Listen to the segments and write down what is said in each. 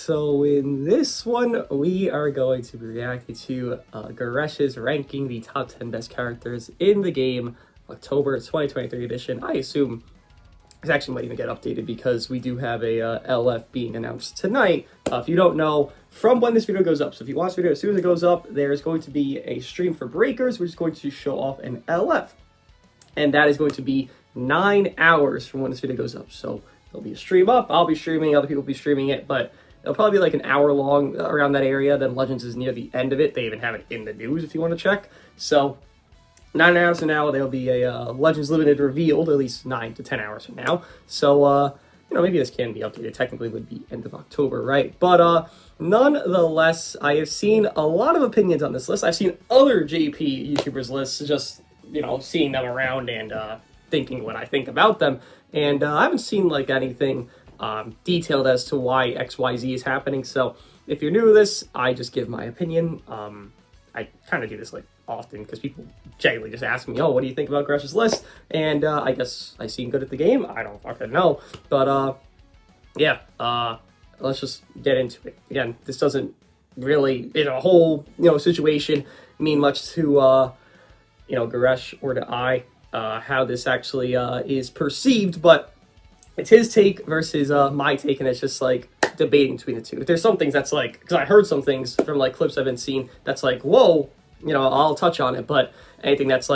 so in this one, we are going to be reacting to Goresh's ranking the top 10 best characters in the game, October 2023 edition. I assume it actually might even get updated because we do have a LF being announced tonight. If you don't know, from when this video goes up, so if you watch the video as soon as it goes up, there's going to be a stream for Breakers, which is going to show off an LF. And that is going to be 9 hours from when this video goes up. So there'll be a stream up, I'll be streaming, other people will be streaming it, but it'll probably be like an hour long around that area. Then Legends is near the end of it. They even have it in the news if you want to check. So 9 hours from now, there'll be a Legends Limited revealed, at least 9 to 10 hours from now. So, maybe this can be updated. Technically, it would be end of October, right? But nonetheless, I have seen a lot of opinions on this list. I've seen other JP YouTubers' lists, just, seeing them around and thinking what I think about them. And I haven't seen, anything detailed as to why XYZ is happening. So, if you're new to this, I just give my opinion. I kind of do this, often because people genuinely just ask me, oh, what do you think about Goresh's list? And I guess I seem good at the game. I don't fucking know. But, let's just get into it. Again, this doesn't really, in a whole, situation, mean much to, Goresh or to I, how this actually is perceived, but it's his take versus my take, and it's just, debating between the two. There's some things that's, because I heard some things from, clips I've been seeing that's whoa, I'll touch on it, but anything that's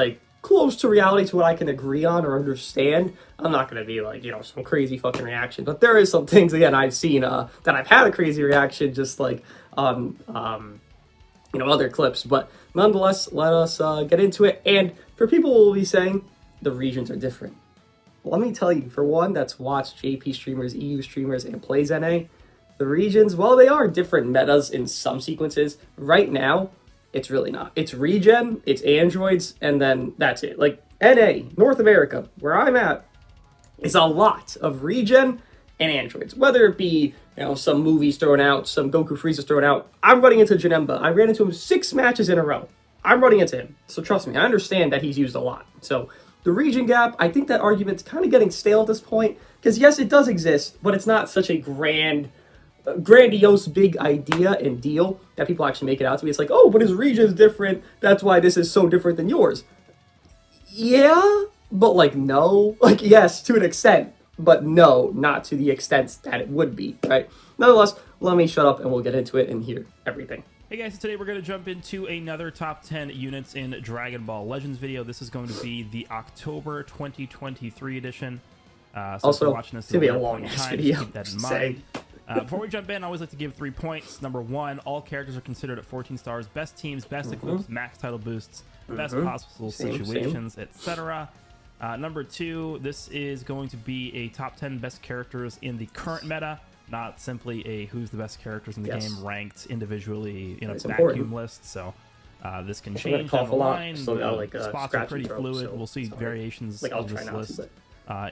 close to reality to what I can agree on or understand, I'm not going to be some crazy fucking reaction. But there is some things, again, I've seen that I've had a crazy reaction just on, other clips. But nonetheless, let us get into it. And for people who will be saying the regions are different, let me tell you, for one that's watched JP streamers, EU streamers, and plays NA, the regions, while they are different metas in some sequences, right now, it's really not. It's regen, it's androids, and then that's it. NA, North America, where I'm at, is a lot of regen and androids. Whether it be, some movies thrown out, some Goku Frieza thrown out. I'm running into Janemba. I ran into him 6 matches in a row. I'm running into him. So trust me, I understand that he's used a lot. So the regen gap, I think that argument's kind of getting stale at this point. Because yes, it does exist, but it's not such a grandiose big idea and deal that people actually make it out to be. It's oh, but his region's different, that's why this is so different than yours. Yeah, but no. Yes, to an extent, but no, not to the extent that it would be, right? Nonetheless, let me shut up and we'll get into it and hear everything. Hey guys, so today we're going to jump into another top 10 units in Dragon Ball Legends video. This is going to be the October 2023 edition. So also, watching this, it's going to be a long-ass video. Keep that in mind. Before we jump in, I always like to give 3 points. Number 1, all characters are considered at 14 stars. Best teams, best equips, max title boosts, best possible situations, etc. Number 2, this is going to be a top 10 best characters in the current meta, not simply a who's the best characters in the game ranked individually in a vacuum list. So this can change down the line. Spots are pretty fluid. We'll see variations of this list.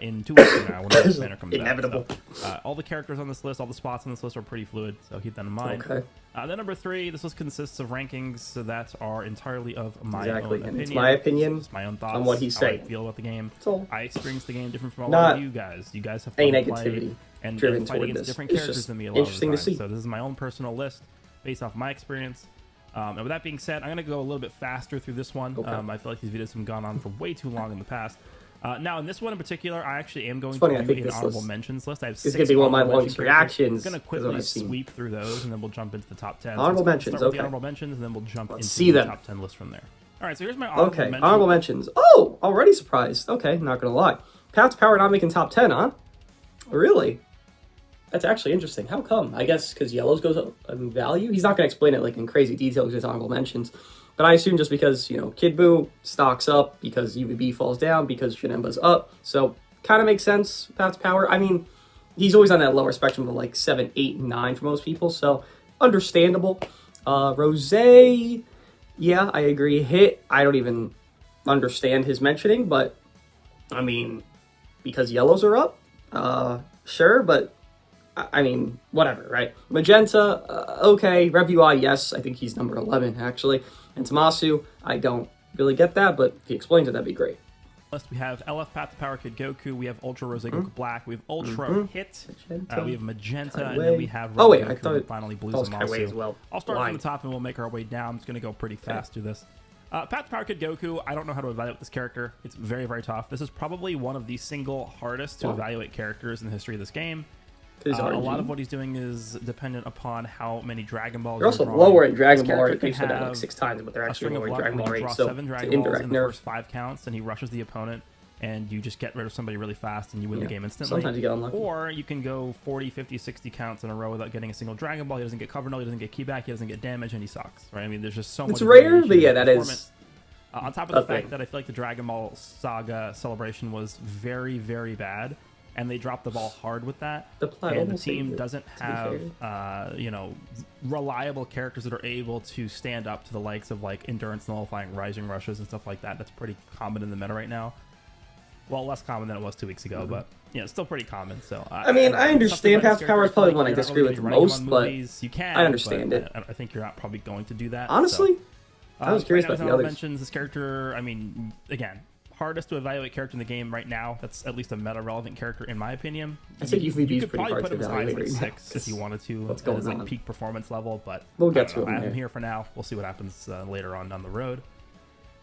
In 2 weeks from now when the banner comes Inevitable. out. So, all the characters on this list, all the spots on this list are pretty fluid, so keep that in mind. Okay. Then number 3, this list consists of rankings that are entirely of my own opinion. It's my opinion, it's my own thoughts on what he's saying. How I feel about the game. I experience the game different from a lot of you guys. You guys have fun negativity and driven fight against this. different It's characters just than me a lot of the interesting time. to see. So this is my own personal list based off my experience. And with that being said, I'm going to go a little bit faster through this one. Okay. I feel like these videos have gone on for way too long in the past. Now, in this one in particular, I actually am going to do an honorable mentions list. I have 6 It's going to be one of my longest reactions. I'm going to quickly sweep through those, and then we'll jump into the top 10. Honorable mentions, start with okay. the honorable mentions, and then we'll jump into the top 10 list from there. All right, so here's my honorable mentions. Honorable mentions. Oh, already surprised. Okay, not going to lie. Path to Power not making top 10, huh? Really? That's actually interesting. How come? I guess because yellows goes up in value? He's not going to explain it in crazy detail because it's honorable mentions. But I assume just because, Kid Buu stocks up, because UVB falls down, because Janemba's up. So, kind of makes sense, Path to Power. I mean, he's always on that lower spectrum of 7, 8, and 9 for most people. So, understandable. Rose, yeah, I agree. Hit, I don't even understand his mentioning. But, I mean, because yellows are up, sure, but I mean, whatever, right? Magenta, okay. Rev UI, yes. I think he's number 11, actually. And Tamasu, I don't really get that, but if he explains it, that'd be great. We have LF Path to Power Kid Goku. We have Ultra Rose Goku Black. We have Ultra Hit. We have Magenta, and then we have Red wait, Goku, I thought and finally Blue was Kaiway as Zamasu. well. I'll start Why? from the top, and we'll make our way down. I'm just going to go pretty fast through this. Path to Power Kid Goku, I don't know how to evaluate this character. It's very, very tough. This is probably one of the single hardest to evaluate characters in the history of this game. A lot of what he's doing is dependent upon how many Dragon Balls They're also lowering Dragon Ball rate. They've said that like 6 times, but they're actually lowering Dragon Ball rate. So 7 Dragon Balls in the first 5 counts, and he rushes the opponent, and you just get rid of somebody really fast, and you win the game instantly. Sometimes you get unlucky. Or you can go 40, 50, 60 counts in a row without getting a single Dragon Ball. He doesn't get cover null, he doesn't get key back, he doesn't get damage, and he sucks. Right? I mean, there's just so much. It's rare, but yeah, in that performance. is. On top of the fact that I feel like the Dragon Ball Saga celebration was very, very bad, and they dropped the ball hard with that. And the team doesn't have, reliable characters that are able to stand up to the likes of like endurance nullifying rising rushes and stuff like that. That's pretty common in the meta right now. Well, less common than it was 2 weeks ago, but yeah, it's still pretty common. So I mean, I understand Path to Power is probably one I disagree with the most, but you can, I understand it. I think you're not probably going to do that. Honestly, I was curious right about the others. Mentions this character. I mean, again, hardest to evaluate character in the game right now. That's at least a meta-relevant character in my opinion. I think UVB is could pretty probably hard put to him as high as evaluate. like 6 if you wanted to. What's going as like on? Peak performance level, but We'll get to I have him him here for now. We'll see what happens later on down the road.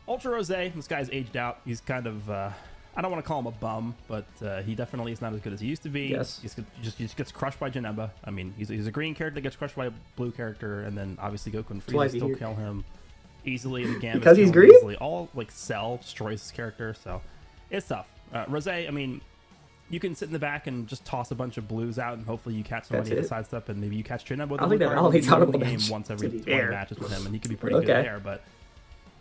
Ultra Rose, this guy's aged out. He's kind of I don't want to call him a bum, but he definitely is not as good as he used to be. Yes. He just gets crushed by Janemba. I mean, he's a green character that gets crushed by a blue character, and then obviously Goku and Frieza still kill him easily in the game because he's green. Easily. All like Cell destroys his character, so it's tough. Rose, I mean, you can sit in the back and just toss a bunch of blues out, and hopefully you catch somebody at the sidestep, and maybe you catch Janemba with I think that validates out of the game bench, once every 20 matches with him, and he could be pretty good there, but.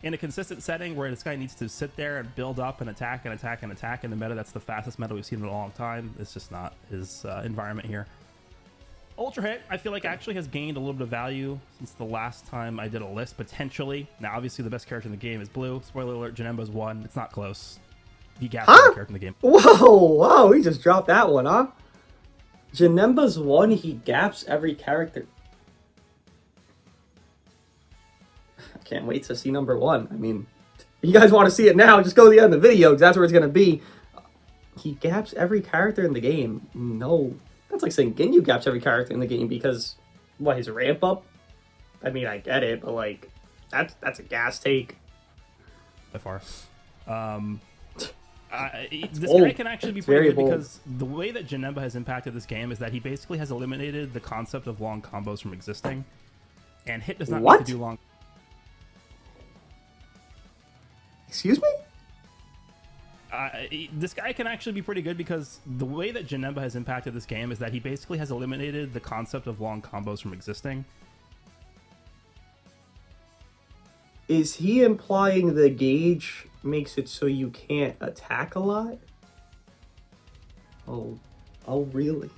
In a consistent setting where this guy needs to sit there and build up and attack and attack and attack in the meta, that's the fastest meta we've seen in a long time. It's just not his environment here. Ultra Hit, I feel like actually has gained a little bit of value since the last time I did a list, potentially. Now, obviously, the best character in the game is Blue. Spoiler alert, Janemba's 1. It's not close. He gaps every character in the game. Whoa, he just dropped that one, huh? Janemba's 1, he gaps every character. Can't wait to see number 1. I mean, if you guys want to see it now, just go to the end of the video, because that's where it's going to be. He gaps every character in the game. No. That's like saying Ginyu gaps every character in the game because, what, his ramp up? I mean, I get it, but, like, that's a gas take. By far. This guy can actually be pretty good because the way that Janemba has impacted this game is that he basically has eliminated the concept of long combos from existing. And Hit does not need to do long... Excuse me? This guy can actually be pretty good because the way that Janemba has impacted this game is that he basically has eliminated the concept of long combos from existing. Is he implying the gauge makes it so you can't attack a lot? Oh really?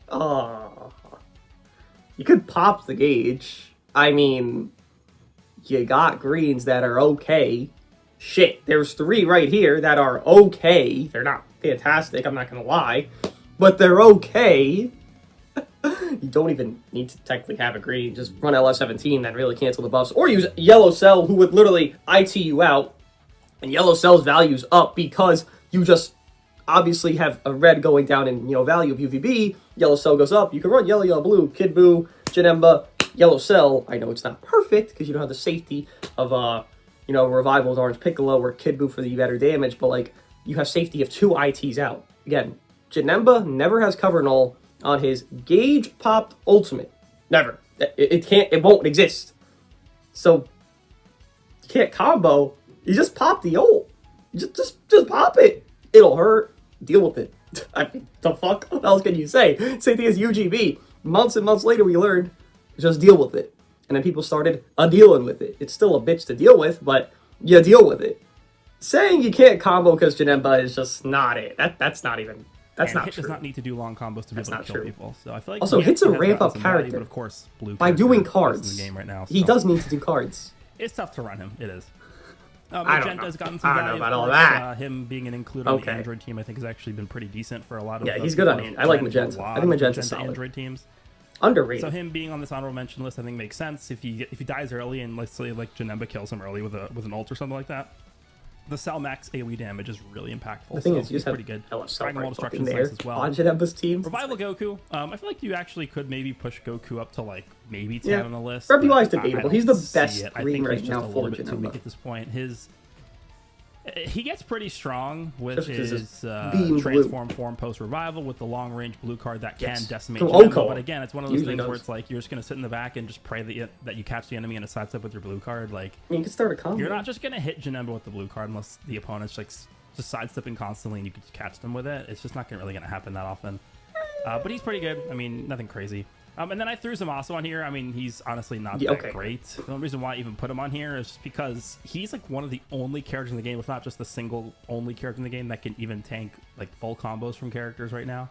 Oh. You could pop the gauge. I mean, you got greens that are okay. Shit, there's 3 right here that are okay. They're not fantastic, I'm not gonna lie. But they're okay. You don't even need to technically have a green. Just run LF17, then really cancel the buffs. Or use Yellow Cell, who would literally IT you out. And Yellow Cell's value's up because you just obviously have a red going down in, value of UVB. Yellow Cell goes up. You can run Yellow, Yellow, Blue, Kid Buu, Janemba, Yellow Cell. I know it's not perfect because you don't have the safety of, Revival's Orange Piccolo or Kid Buu for the better damage, but, like, you have safety of 2 ITs out. Again, Janemba never has cover null on his gauge popped ultimate. Never. It won't exist. So, you can't combo. You just pop the ult. Just pop it. It'll hurt. Deal with it. I mean, the fuck? What else can you say? Same thing as UGB. Months and months later, we learned, just deal with it. And then people started dealing with it. It's still a bitch to deal with, but you deal with it. Saying you can't combo because Janemba is just not it. That's not even... That's not Hit true. does not need to do long combos to be able to kill people. So I feel like also, Hit's a ramp-up character. But of course, Blue by doing cards. In the game right now, so. He does need to do cards. It's tough to run him. It is. Magenta has gotten some value. I don't know about all that. Him being an include on the Android team, I think, has actually been pretty decent for a lot of. Yeah, he's good on it. I like Magenta. I think Magenta's solid. Android teams. Underrated. So him being on this honorable mention list, I think makes sense. If he dies early and let's say like Janemba kills him early with an ult or something like that, the Cell Max AoE damage is really impactful. The thing so is, you just have pretty good. hella stuff Dragon Ball right fucking Destruction there Slice as well. on Janemba's team. Revival Goku. I feel like you actually could maybe push Goku up to like maybe 10 Yeah. on the list. Rep-UI is but I debatable. don't He's the see best it. I green think right he's now just a for little bit too weak Janemba. at this point. He gets pretty strong with Just because his it's being transform form post revival with the long range blue card that can Yes. decimate From Janemba. Oko. But again, it's one of those Usually things where does. it's like you're just gonna sit in the back and just pray that you catch the enemy in a sidestep with your blue card. Like I mean, you can start a combo. you're not just gonna hit Janemba with the blue card unless the opponent's like just sidestepping constantly and you can just catch them with it. It's just not really gonna happen that often. But he's pretty good. I mean, nothing crazy. And then I threw Zamasu on here. I mean, he's honestly not that great. The only reason why I even put him on here is just because he's like one of the only characters in the game, if not just the single only character in the game that can even tank like full combos from characters right now.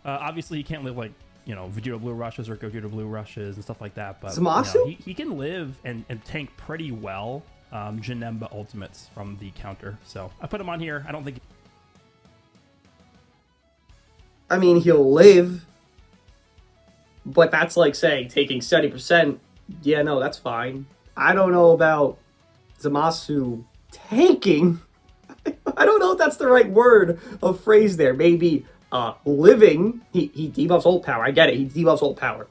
Obviously, he can't live like, Vegeta Blue Rushes or Gogeta Blue Rushes and stuff like that. But Zamasu? he can live and tank pretty well Janemba ultimates from the counter. So I put him on here. I don't think... I mean, he'll live, but that's like saying taking 70%. Yeah, no, that's fine. I don't know about Zamasu tanking. I don't know if that's the right word of phrase there. Maybe living. He debuffs ult power. I get it. He debuffs ult power.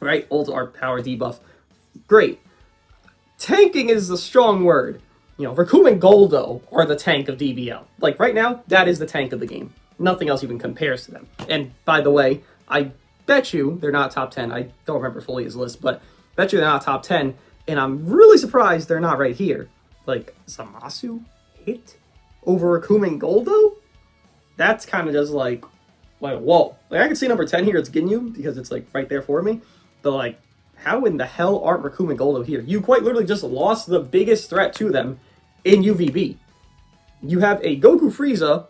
Right? Ult art power debuff. Great. Tanking is a strong word. Raku and Goldo are the tank of DBL. Like right now, that is the tank of the game. Nothing else even compares to them. And by the way, I bet you they're not top 10. I don't remember fully his list, but bet you they're not top 10. And I'm really surprised they're not right here. Like, Zamasu hit over Akuma and Goldo? That's kind of just like, whoa. Like, I can see number 10 here, it's Ginyu, because it's like right there for me. But like, how in the hell aren't Rakum and Goldo here? You quite literally just lost the biggest threat to them in UVB. You have a Goku Frieza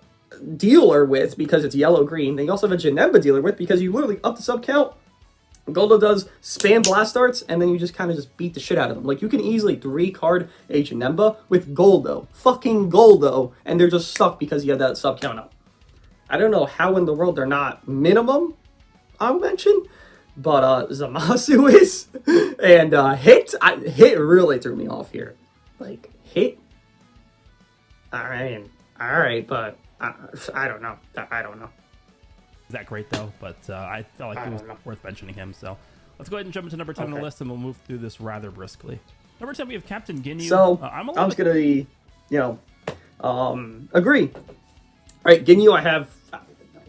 dealer with because it's yellow-green. Then you also have a Janemba dealer with because you literally up the sub count. Goldo does spam blast darts, and then you just kind of just beat the shit out of them. Like, you can easily 3-card a Janemba with Goldo. Fucking Goldo. And they're just stuck because you have that sub count up. I don't know how in the world they're not minimum, I'll mention. But Zamasu is. And Hit really threw me off here. Like, Hit? Alright, but I don't know. I don't know. That great though, but I felt like it was worth mentioning him. So let's go ahead and jump into number 10 on the list, and we'll move through this rather briskly. Number 10, we have Captain Ginyu. So I'm just gonna be, agree. All right, Ginyu, I have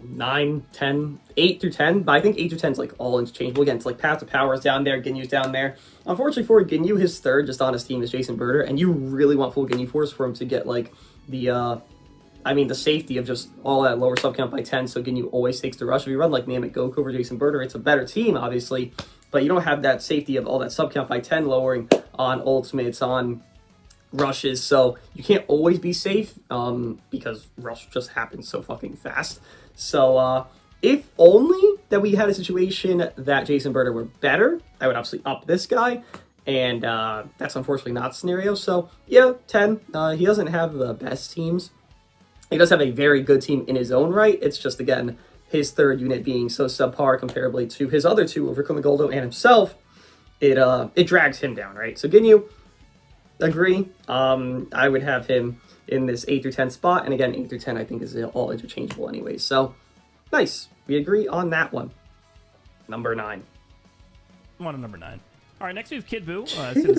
9, 10, 8 through 10, but I think 8 through 10 is like all interchangeable. Again, it's like Path to Power is down there, Ginyu's down there. Unfortunately for Ginyu, his third just on his team is Jason Birder, and you really want full Ginyu Force for him to get like the safety of just all that lower sub count by 10, so Ginyu always takes the rush. If you run like Namek Goku over Jason Birder, it's a better team, obviously, but you don't have that safety of all that sub count by 10 lowering on ultimates, on rushes, so you can't always be safe, because rush just happens so fucking fast. So, if only that we had a situation that Jason Birder were better, I would obviously up this guy, and that's unfortunately not the scenario, so yeah, 10. He doesn't have the best teams. He does have a very good team in his own right. It's just, again, his third unit being so subpar comparably to his other two, over Goldo and himself, it drags him down, right? So Ginyu, agree. I would have him in this 8 through 10 spot, and again, 8 through 10 I think is all interchangeable anyway. So, nice. We agree on that one. Number 9. One on number 9. All right, next we have Kid Buu. I think I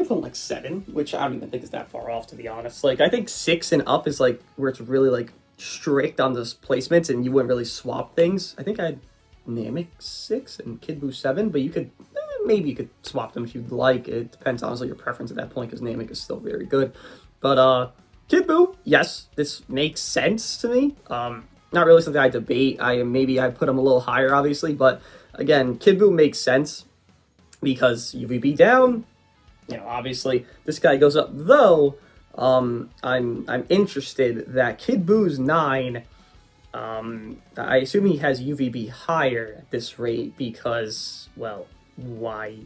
put him like 7, which I don't even think is that far off, to be honest. Like, I think 6 and up is like where it's really like strict on those placements, and you wouldn't really swap things. I think I had Namek 6 and Kid Buu 7, but you could maybe you could swap them if you'd like. It depends honestly your preference at that point, because Namek is still very good. But Kid Buu, yes, this makes sense to me. Not really something I debate. Maybe I put him a little higher, obviously, but again, Kid Buu makes sense because UVB down. Obviously this guy goes up. Though I'm interested that Kid Buu's 9. I assume he has UVB higher at this rate because, well, why?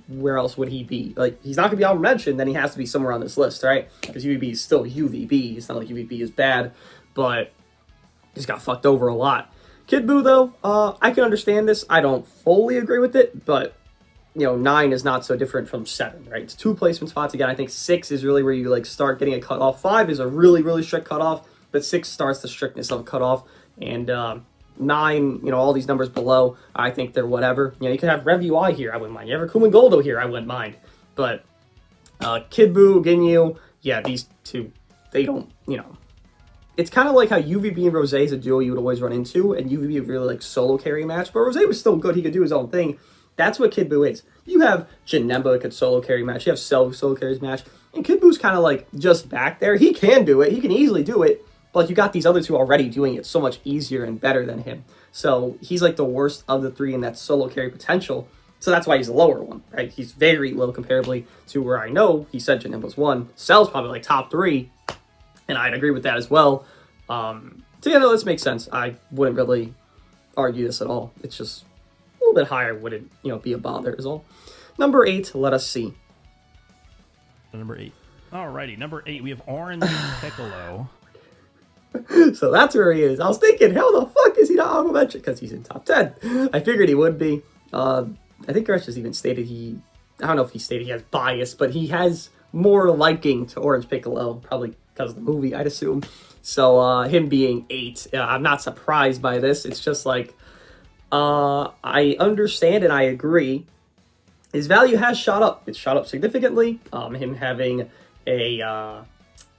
Where else would he be? Like, he's not gonna be honorable mention, then he has to be somewhere on this list, right? Because UVB is still UVB. It's not like UVB is bad, but he's got fucked over a lot. Kid Buu, though, I can understand this. I don't fully agree with it, but 9 is not so different from 7, right? It's 2 placement spots. Again, I think 6 is really where you like start getting a cutoff. 5 is a really, really strict cutoff, but 6 starts the strictness of a cutoff. And 9, all these numbers below, I think they're whatever. You could have Rev UI here, I wouldn't mind. You have a Kumangoldo here, I wouldn't mind. But Kid Buu, Ginyu, yeah, these two, they don't, It's kind of like how UVB and Rose is a duo you would always run into, and UVB would really like solo carry match, but Rose was still good. He could do his own thing. That's what Kid Buu is. You have Janemba that could solo carry match. You have Cell solo carries match. And Kid Buu's kind of like just back there. He can do it. He can easily do it. But you got these other two already doing it so much easier and better than him. So he's like the worst of the three in that solo carry potential. So that's why he's the lower one, right? He's very low comparably to where I know he said Janemba's 1. Cell's probably like top 3. And I'd agree with that as well. So yeah, no, this makes sense. I wouldn't really argue this at all. It's just a little bit higher wouldn't, be a bother is all. Number 8, let us see. Number 8. Alrighty, number 8, we have Orange Piccolo. So that's where he is. I was thinking, how the fuck is he not honorable mention? Because he's in top 10. I figured he would be. I think Goresh has even stated I don't know if he stated he has bias, but he has more liking to Orange Piccolo, probably because of the movie, I'd assume. So him being 8, I'm not surprised by this. It's just like, I understand and I agree. His value has shot up. It's shot up significantly. Him having a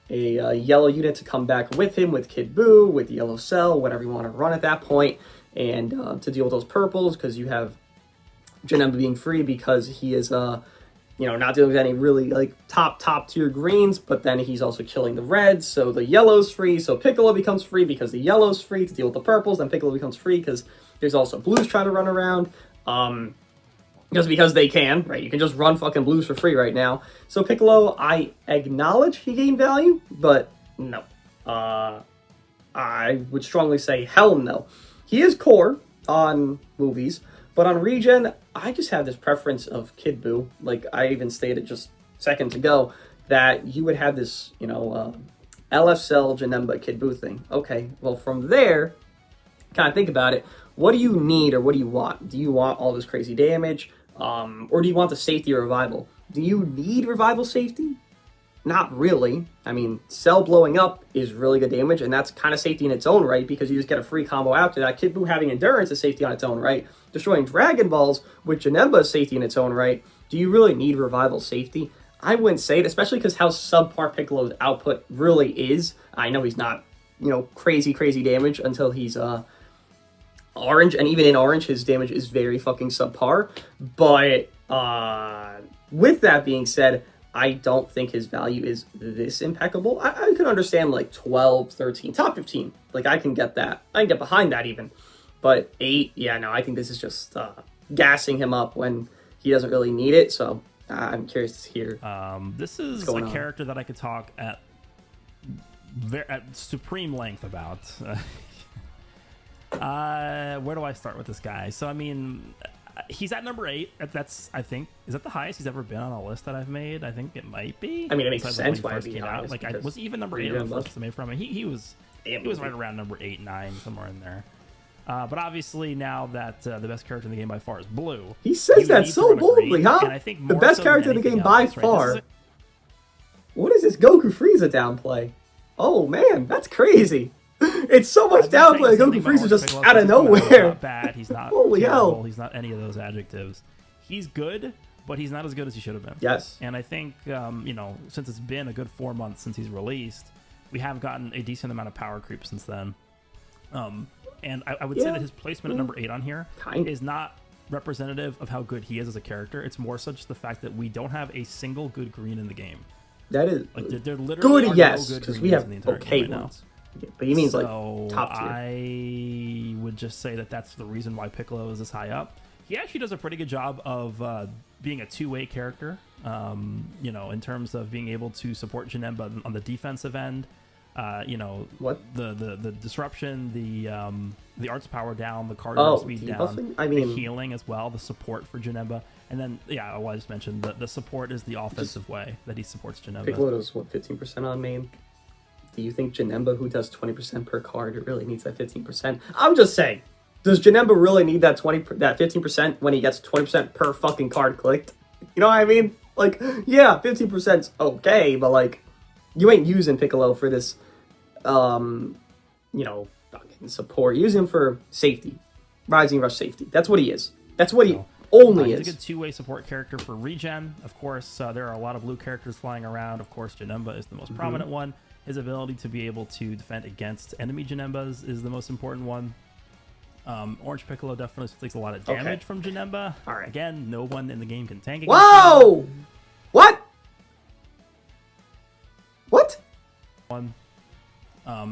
yellow unit to come back with him, with Kid Buu, with Yellow Cell, whatever you want to run at that point, and to deal with those purples, because you have Janemba being free because he is, not dealing with any really like top tier greens, but then he's also killing the reds, so the yellow's free, so Piccolo becomes free because the yellow's free to deal with the purples, then Piccolo becomes free because there's also blues trying to run around. Just because they can, right? You can just run fucking blues for free right now. So Piccolo, I acknowledge he gained value, but no. I would strongly say hell no. He is core on movies, but on regen, I just have this preference of Kid Buu. Like I even stated just seconds ago, that you would have this, LF Cell, Janemba, Kid Buu thing. Okay, well from there, kind of think about it. What do you need or what do you want? Do you want all this crazy damage? Or do you want the safety or revival? Do you need revival safety? Not really. I mean, Cell blowing up is really good damage, and that's kind of safety in its own right, because you just get a free combo after that. Kid Buu having endurance is safety on its own right. Destroying Dragon Balls with Janemba is safety in its own right. Do you really need revival safety? I wouldn't say it, especially because how subpar Piccolo's output really is. I know he's not, crazy damage until he's, orange, and even in orange his damage is very fucking subpar, but with that being said, I don't think his value is this impeccable. I can understand like 12, 13, top 15, like I can get that, I can get behind that even, but 8, yeah, no, I think this is just gassing him up when he doesn't really need it. So I'm curious to hear. This is a character that I could talk at supreme length about. Where do I start with this guy? So I mean, he's at number 8. That's, I think, is that the highest he's ever been on a list that I've made? I think it might be. I mean, it makes sense why he out. Like, I was even number 8 on the first I made from him. He was right around number 8, 9, somewhere in there. But obviously now that the best character in the game by far is Blue. He says that so boldly, huh? And I think the best character in the game by far. Right? What is this Goku Frieza downplay? Oh man, that's crazy. It's so much downplay. Goku Frieza just out of nowhere. He's not bad. He's not holy terrible. Hell. He's not any of those adjectives. He's good, but he's not as good as he should have been. Yes. And I think, since it's been a good 4 months since he's released, we have gotten a decent amount of power creep since then. And I would say that his placement at number 8 on here is not representative of how good he is as a character. It's more so just the fact that we don't have a single good green in the game. That is like they're literally good, yes, because we have okay ones. Yeah, but he means so like top tier. I would just say that that's the reason why Piccolo is this high up. He actually does a pretty good job of being a two-way character. In terms of being able to support Janemba on the defensive end. What the disruption, the arts power down, the cardinal speed down, the healing as well, the support for Janemba, and then I just mentioned the support is the offensive way that he supports Janemba. Piccolo does 15% on main. Do you think Janemba, who does 20% per card, really needs that 15%? I'm just saying, Does Janemba really need that 15% when he gets 20% per fucking card clicked? You know what I mean? Like, yeah, 15%'s okay, but like, you ain't using Piccolo for this, fucking support. Use him for safety, Rising Rush safety. That's what he is. That's what he only is. He's a good two-way support character for regen. Of course, there are a lot of blue characters flying around. Of course, Janemba is the most prominent one. His ability to be able to defend against enemy Janembas is the most important one. Orange Piccolo definitely takes a lot of damage from Janemba. All right. Again, no one in the game can tank against Whoa! Janemba. What? What? What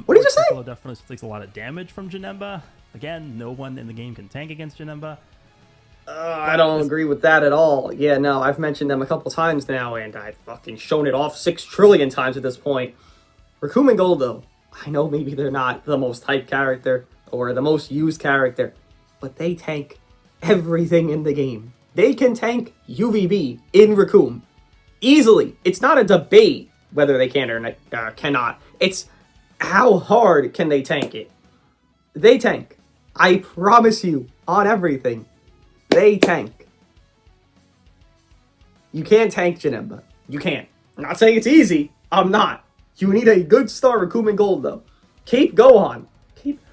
did you just say? Piccolo definitely takes a lot of damage from Janemba. Again, no one in the game can tank against Janemba. I don't agree with that at all. Yeah, no, I've mentioned them a couple times now, and I've fucking shown it off 6 trillion times at this point. Raccoon and Gold, though, I know maybe they're not the most hyped character or the most used character, but they tank everything in the game. They can tank UVB in Raccoon easily. It's not a debate whether they can or cannot. It's how hard can they tank it. They tank. I promise you, on everything. They tank. You can't tank Janemba. You can't. I'm not saying it's easy. I'm not. You need a good star Raccoon and Gold, though. Cape Gohan.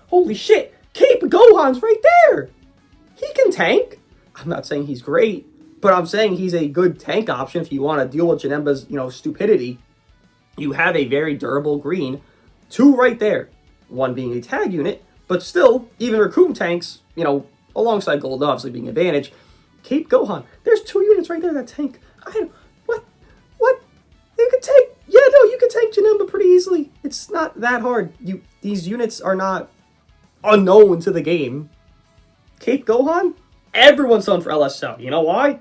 Holy shit. Cape Gohan's right there. He can tank. I'm not saying he's great, but I'm saying he's a good tank option if you want to deal with Janemba's, stupidity. You have a very durable green. 2 right there. 1 being a tag unit, but still, even Raccoon tanks, alongside Gold obviously being an advantage. Cape Gohan. There's 2 units right there that tank. What? You can tank. Yeah, no, you can tank Janemba pretty easily. It's not that hard. These units are not unknown to the game. Cape Gohan? Everyone's selling for LSL. You know why?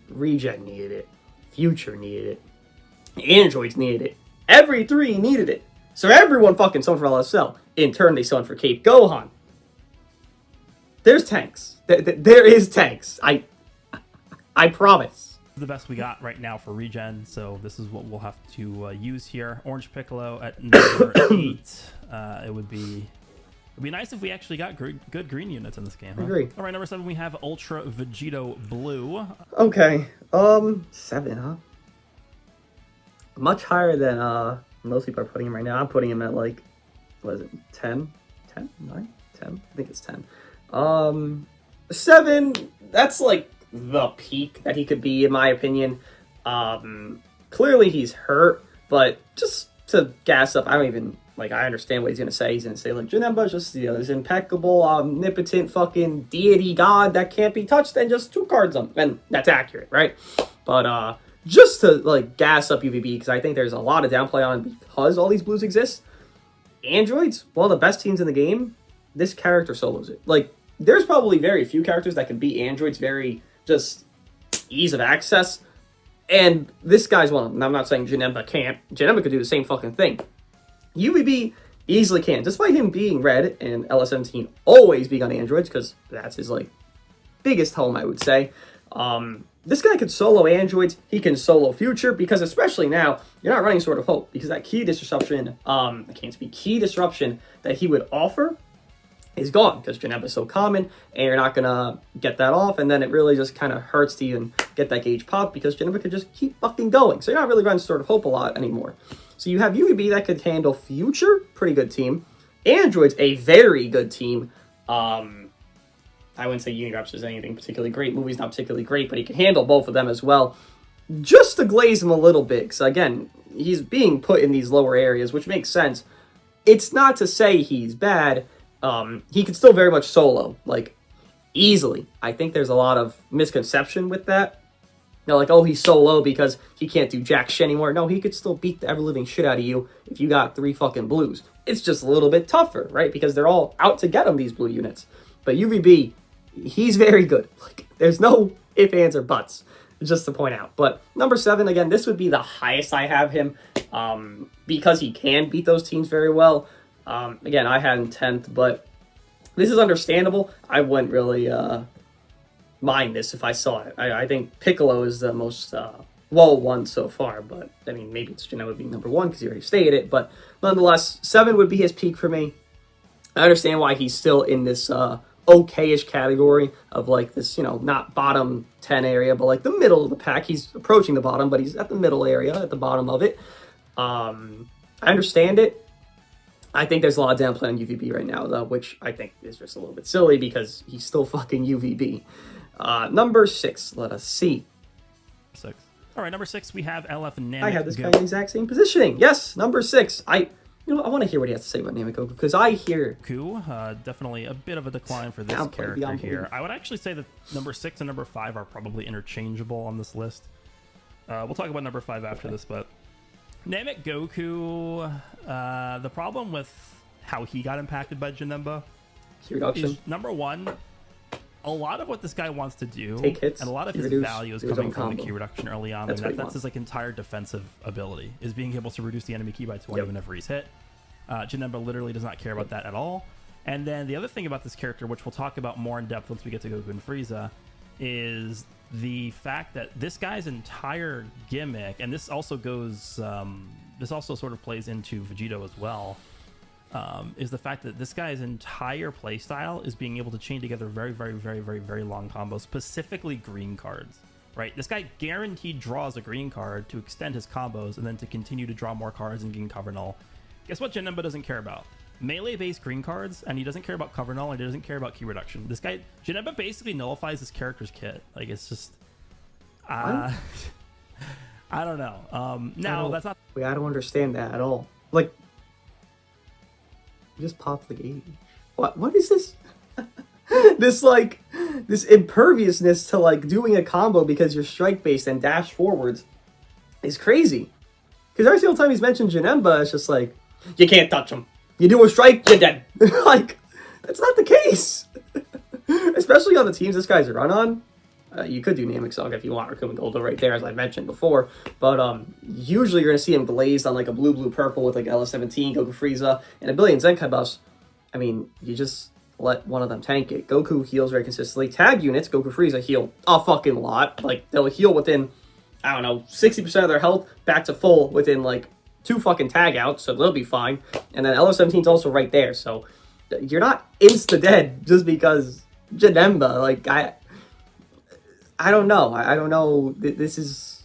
Regen needed it. Future needed it. Androids needed it. Every 3 needed it. So everyone fucking selling for LSL. In turn, they selling for Cape Gohan. There's tanks. There is tanks. I promise. The best we got right now for regen, so this is what we'll have to use here. Orange Piccolo at number 8. It would be nice if we actually got good green units in this game. Huh? Agree. All right, number 7 we have Ultra Vegito Blue. Okay, 7, huh? Much higher than most people are putting him right now. I'm putting him at like, what is it, 10? 10? 9? 10? I think it's 10. 7, that's like the peak that he could be, in my opinion. Clearly he's hurt, but just to gas up, I understand what he's going to say. He's going to say, like, Janemba just, this impeccable, omnipotent fucking deity god that can't be touched, and just 2 cards him. And that's accurate, right? But, just to, like, gas up UVB, because I think there's a lot of downplay on because all these blues exist. Androids, one of the best teams in the game, this character solos it. Like, there's probably very few characters that can beat androids very just ease of access. And this guy's one of them. I'm not saying Janemba can't. Janemba could do the same fucking thing. UVB easily can. Despite him being red and LS17 always being on androids, because that's his, like, biggest home, I would say. This guy could solo androids. He can solo future, because especially now, you're not running Sword of Hope, because that key disruption, key disruption that he would offer is gone, because Janemba is so common, and you're not going to get that off, and then it really just kind of hurts to even get that gauge pop, because Janemba could just keep fucking going. So you're not really running Sword of Hope a lot anymore. So you have UVB that could handle future, pretty good team. Androids, a very good team. I wouldn't say Unireps is anything particularly great. Movie's not particularly great, but he can handle both of them as well. Just to glaze him a little bit, so again, he's being put in these lower areas, which makes sense. It's not to say he's bad. He could still very much solo, like, easily. I think there's a lot of misconception with that. Like, oh, he's so low because he can't do jack shit anymore. No, he could still beat the ever-living shit out of you if you got 3 fucking blues. It's just a little bit tougher, right? Because they're all out to get him, these blue units. But UVB, he's very good. Like, there's no ifs, ands, or buts, just to point out. But number 7, again, this would be the highest I have him, because he can beat those teams very well. Again, I had him 10th, but this is understandable. I wouldn't really mind this if I saw it. I think Piccolo is the most well one so far, but I mean, maybe it's Janemba being number 1 because he already stated it, but nonetheless, 7 would be his peak for me. I understand why he's still in this okay-ish category of like this, not bottom 10 area, but like the middle of the pack. He's approaching the bottom, but he's at the middle area, at the bottom of it. I understand it. I think there's a lot of downplay on UVB right now, though, which I think is just a little bit silly because he's still fucking UVB. Number 6, let us see. 6. All right, number 6, we have LF Namek. I have this guy in the exact same positioning. Yes, number 6. I want to hear what he has to say about Namek Goku, because I hear... Definitely a bit of a decline for this character here. I would actually say that number 6 and number 5 are probably interchangeable on this list. We'll talk about number 5 after this, but... Namek Goku, the problem with how he got impacted by Janemba is, number 1, a lot of what this guy wants to do, take hits, and a lot of his value is coming from the ki reduction early on, and that's his like entire defensive ability, is being able to reduce the enemy ki by 20 whenever he's hit. Janemba literally does not care about that at all. And then the other thing about this character, which we'll talk about more in depth once we get to Goku and Frieza, is the fact that this guy's entire gimmick, and this also goes, this also sort of plays into Vegito as well, is the fact that this guy's entire playstyle is being able to chain together very, very, very, very, very long combos, specifically green cards, right? This guy guaranteed draws a green card to extend his combos and then to continue to draw more cards and gain cover null. Guess what Janemba doesn't care about? Melee-based green cards, and he doesn't care about cover null, and he doesn't care about ki reduction. This guy, Janemba basically nullifies his character's kit. Like, it's just... I don't know. That's not... Wait, I don't understand that at all. Like, you just popped the gauge. What is this? this imperviousness to, like, doing a combo because you're strike-based and dash forwards is crazy. Because every single time he's mentioned Janemba, it's just like, you can't touch him. You do a strike, you're dead. Like, that's not the case. Especially on the teams this guy's run on. You could do Namek Saga if you want, or Kuma Goldo right there, as I mentioned before. But usually you're going to see him glazed on like a blue-purple with like LS17, Goku Frieza, and a billion Zenkai buffs. I mean, you just let one of them tank it. Goku heals very consistently. Tag units, Goku Frieza, heal a fucking lot. Like, they'll heal within, 60% of their health back to full within like 2 fucking tag outs, so they'll be fine. And then LS17's also right there, so you're not insta-dead just because Janemba. Like, I don't know. I don't know. This is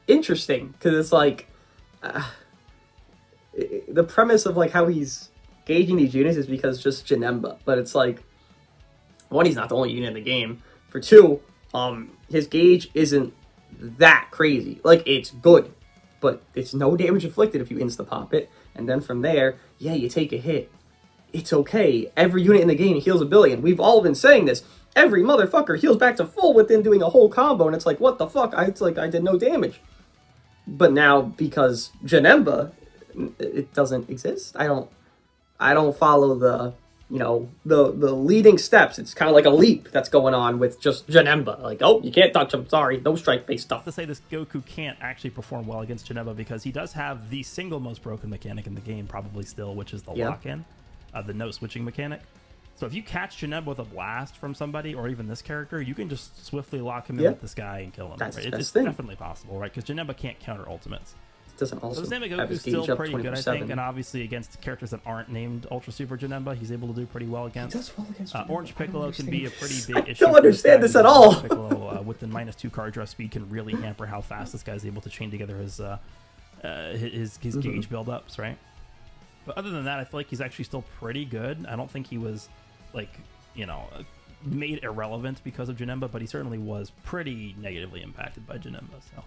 interesting, because it's like, the premise of like how he's gauging these units is because just Janemba, but it's like, 1, he's not the only unit in the game. For 2, his gauge isn't that crazy. Like, it's good, but it's no damage inflicted if you insta-pop it. And then from there, yeah, you take a hit. It's okay. Every unit in the game heals a billion. We've all been saying this. Every motherfucker heals back to full within doing a whole combo, and it's like, what the fuck? It's like I did no damage. But now, because Janemba, it doesn't exist. I don't follow the leading steps. It's kind of like a leap that's going on with just Janemba. Like, oh, you can't touch him. Sorry, no strike-based stuff. To say this Goku can't actually perform well against Janemba because he does have the single most broken mechanic in the game, probably still, which is the lock-in, the no-switching mechanic. So if you catch Janemba with a blast from somebody, or even this character, you can just swiftly lock him in with this guy and kill him. That's right? the It's thing. definitely possible, right? Because Janemba can't counter ultimates. Doesn't also so Namek have his Goku's still gauge up pretty good, I 24/7. think, and obviously against characters that aren't named Ultra Super Janemba, he's able to do pretty well against. He does well against Janemba. Orange Piccolo can be a pretty big issue. I don't understand this at all. Piccolo with the -2 card draw speed can really hamper how fast this guy's able to chain together his gauge buildups, right? But other than that, I feel like he's actually still pretty good. I don't think he was made irrelevant because of Janemba, but he certainly was pretty negatively impacted by Janemba. So,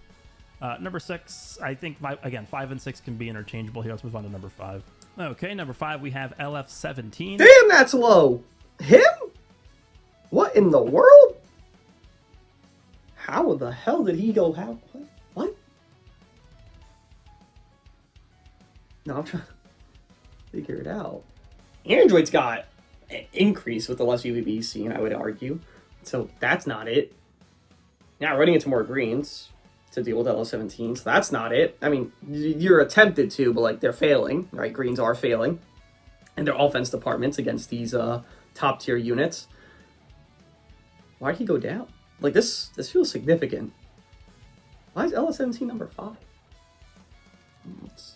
number 6, I think 5 and 6 can be interchangeable here. Let's move on to number 5. Okay, number 5 we have LF17. Damn, that's low. Him? What in the world? How the hell did he go? What? No, I'm trying to figure it out. Android's got an increase with the less UVB scene, I would argue. So that's not it. Now running into more greens to deal with LS17, so that's not it. I mean, you're attempted to, but like they're failing, right? Greens are failing. And their offense departments against these top tier units. Why did he go down? Like this feels significant. Why is LS17 number 5?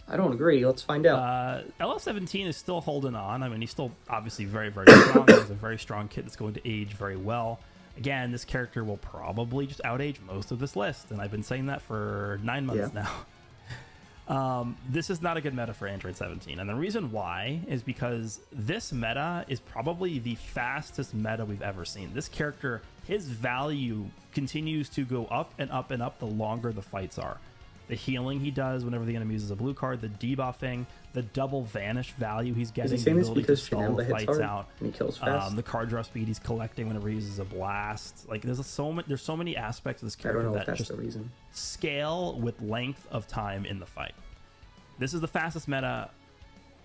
I don't agree. Let's find out. LF17 is still holding on. I mean, he's still obviously very, very strong. He's a very strong kid that's going to age very well. Again, this character will probably just outage most of this list, and I've been saying that for 9 months now. This is not a good meta for Android 17, and the reason why is because this meta is probably the fastest meta we've ever seen. This character, his value continues to go up and up and up the longer the fights are. The healing he does whenever the enemy uses a blue card, the debuffing, the double vanish value he's getting, Is he saying the this ability because to stall Janemba the hits fights hard out, and he kills fast? the card draw speed he's collecting whenever he uses a blast. Like there's so many aspects of this I don't character know if that that's just the reason. scale with length of time in the fight. This is the fastest meta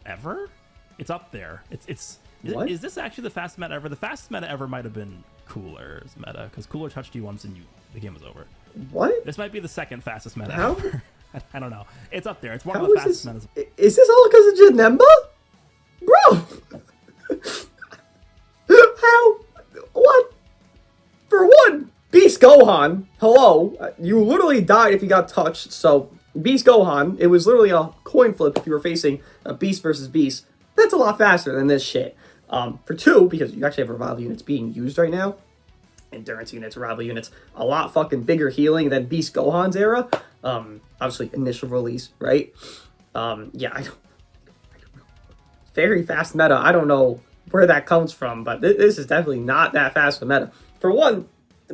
ever. It's up there. Is this actually the fastest meta ever? The fastest meta ever might have been Cooler's meta, because Cooler touched you once and the game was over. What? This might be the second fastest meta How? ever. I don't know. It's up there. It's one How of the is fastest this? metas. Is this all because of Janemba? Bro! How? What? For one, Beast Gohan, hello. You literally died if you got touched, so Beast Gohan, it was literally a coin flip if you were facing a Beast versus Beast. That's a lot faster than this shit. For two, because you actually have revival units being used right now, endurance units, revival units, a lot fucking bigger healing than Beast Gohan's era. Obviously initial release, right? Yeah, I don't know. Very fast meta. I don't know where that comes from, but this is definitely not that fast of a meta. For one,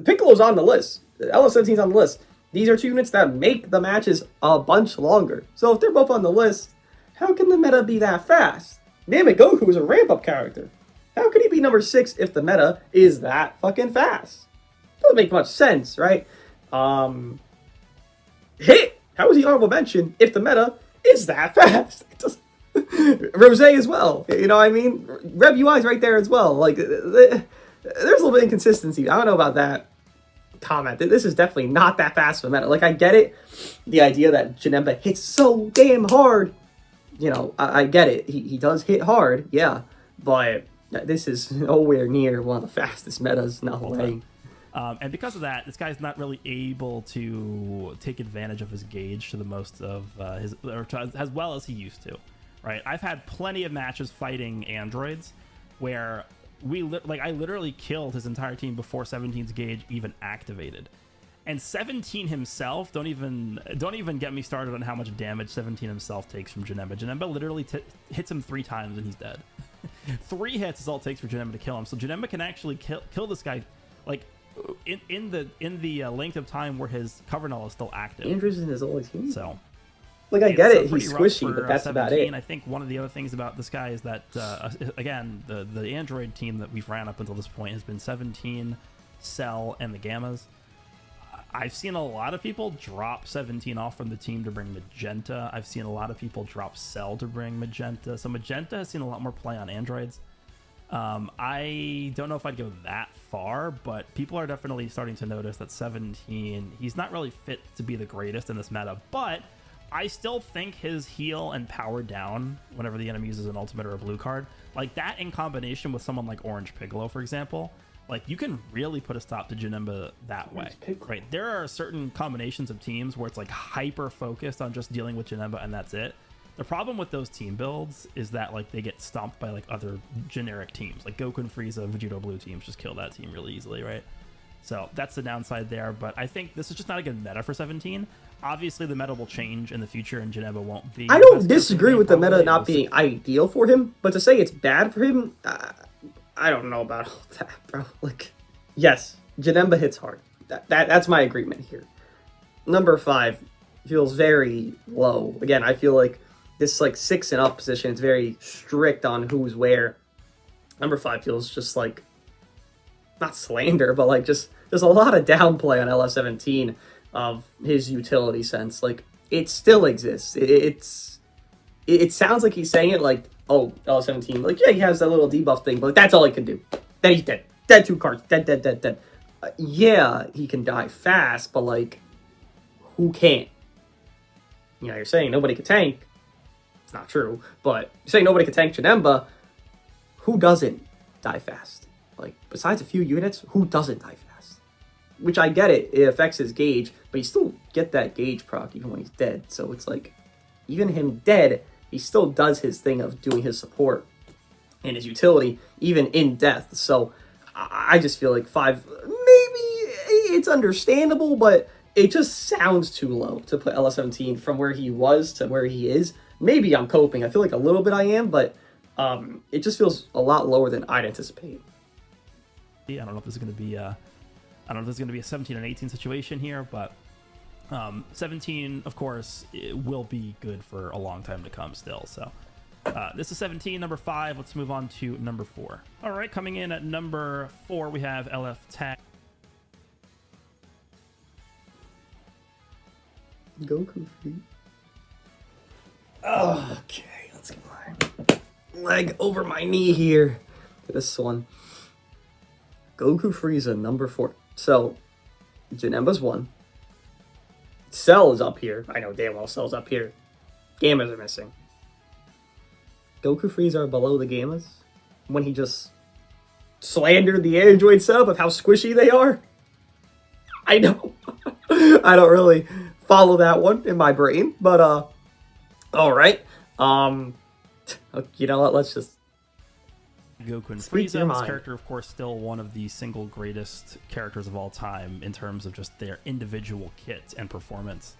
Piccolo's on the list. LF17's on the list. These are two units that make the matches a bunch longer. So if they're both on the list, how can the meta be that fast? Damn it, Goku is a ramp-up character. How could he be number 6 if the meta is that fucking fast? Doesn't make much sense, right? Hit! How is he honorable mention if the meta is that fast? It doesn't... Rose as well. You know what I mean? Rev UI's right there as well. Like, there's a little bit of inconsistency. I don't know about that comment. This is definitely not that fast of a meta. Like, I get it. The idea that Janemba hits so damn hard. You know, I get it. He does hit hard, yeah. But this is nowhere near one of the fastest metas. No way. And because of that, this guy's not really able to take advantage of his gauge to the most of as well as he used to, right? I've had plenty of matches fighting androids where I literally killed his entire team before 17's gauge even activated. And 17 himself, don't even get me started on how much damage 17 himself takes from Janemba. Janemba literally hits him 3 times and he's dead. 3 hits is all it takes for Janemba to kill him. So Janemba can actually kill this guy, like in the length of time where his cover null is still active. Andrews in his only team. So, like, I get it, he's squishy, but that's 17. About it. I think one of the other things about this guy is that again, the Android team that we've ran up until this point has been 17, Cell, and the Gammas. I've seen a lot of people drop 17 off from the team to bring Magenta. I've seen a lot of people drop Cell to bring Magenta. So Magenta has seen a lot more play on androids. I don't know if I'd go that far, but people are definitely starting to notice that 17, he's not really fit to be the greatest in this meta, but I still think his heal and power down whenever the enemy uses an ultimate or a blue card, like that in combination with someone like Orange Piccolo, for example, like you can really put a stop to Janemba that way, right? There are certain combinations of teams where it's like hyper focused on just dealing with Janemba and that's it. The problem with those team builds is that like they get stomped by like other generic teams, like Goku and Frieza, Vegito Blue teams just kill that team really easily, right? So that's the downside there, but I think this is just not a good meta for 17. Obviously the meta will change in the future and Janemba won't be. I don't disagree with the meta not being ideal for him, but to say it's bad for him, I don't know about all that, bro. Like, yes, Janemba hits hard. That's my agreement here. Number 5 feels very low. Again, I feel like this like 6 and up position is very strict on who's where. Number 5 feels just like not slander, but like just there's a lot of downplay on LF17 of his utility sense. Like it still exists. It sounds like he's saying it like, oh, LF17, like yeah, he has that little debuff thing, but like, that's all he can do. Then he's dead. Dead 2 cards. Dead. Yeah, he can die fast, but like, who can't? You know, you're saying nobody can tank. It's not true, but you're saying nobody can tank Janemba. Who doesn't die fast? Like, besides a few units, who doesn't die fast? Which I get it affects his gauge, but you still get that gauge proc even when he's dead. So it's like, even him dead, he still does his thing of doing his support and his utility, even in death. So I just feel like 5, maybe it's understandable, but it just sounds too low to put LF17 from where he was to where he is. Maybe I'm coping. I feel like a little bit I am, but it just feels a lot lower than I'd anticipate. I don't know if this is going to be a 17 and 18 situation here, but 17, of course, it will be good for a long time to come still. So this is 17, number 5. Let's move on to number 4. All right, coming in at number 4, we have LF Tag. Goku free. Oh, okay, let's get my leg over my knee here. This one. Goku Frieza, number 4. So, Janemba's 1. Cell is up here. I know damn well Cell's up here. Gammas are missing. Goku Frieza are below the Gammas when he just slandered the Android setup of how squishy they are. I know. I don't really follow that one in my brain, but all right. You know what? Let's just Goku and Frieza. This character, of course, still one of the single greatest characters of all time in terms of just their individual kit and performance.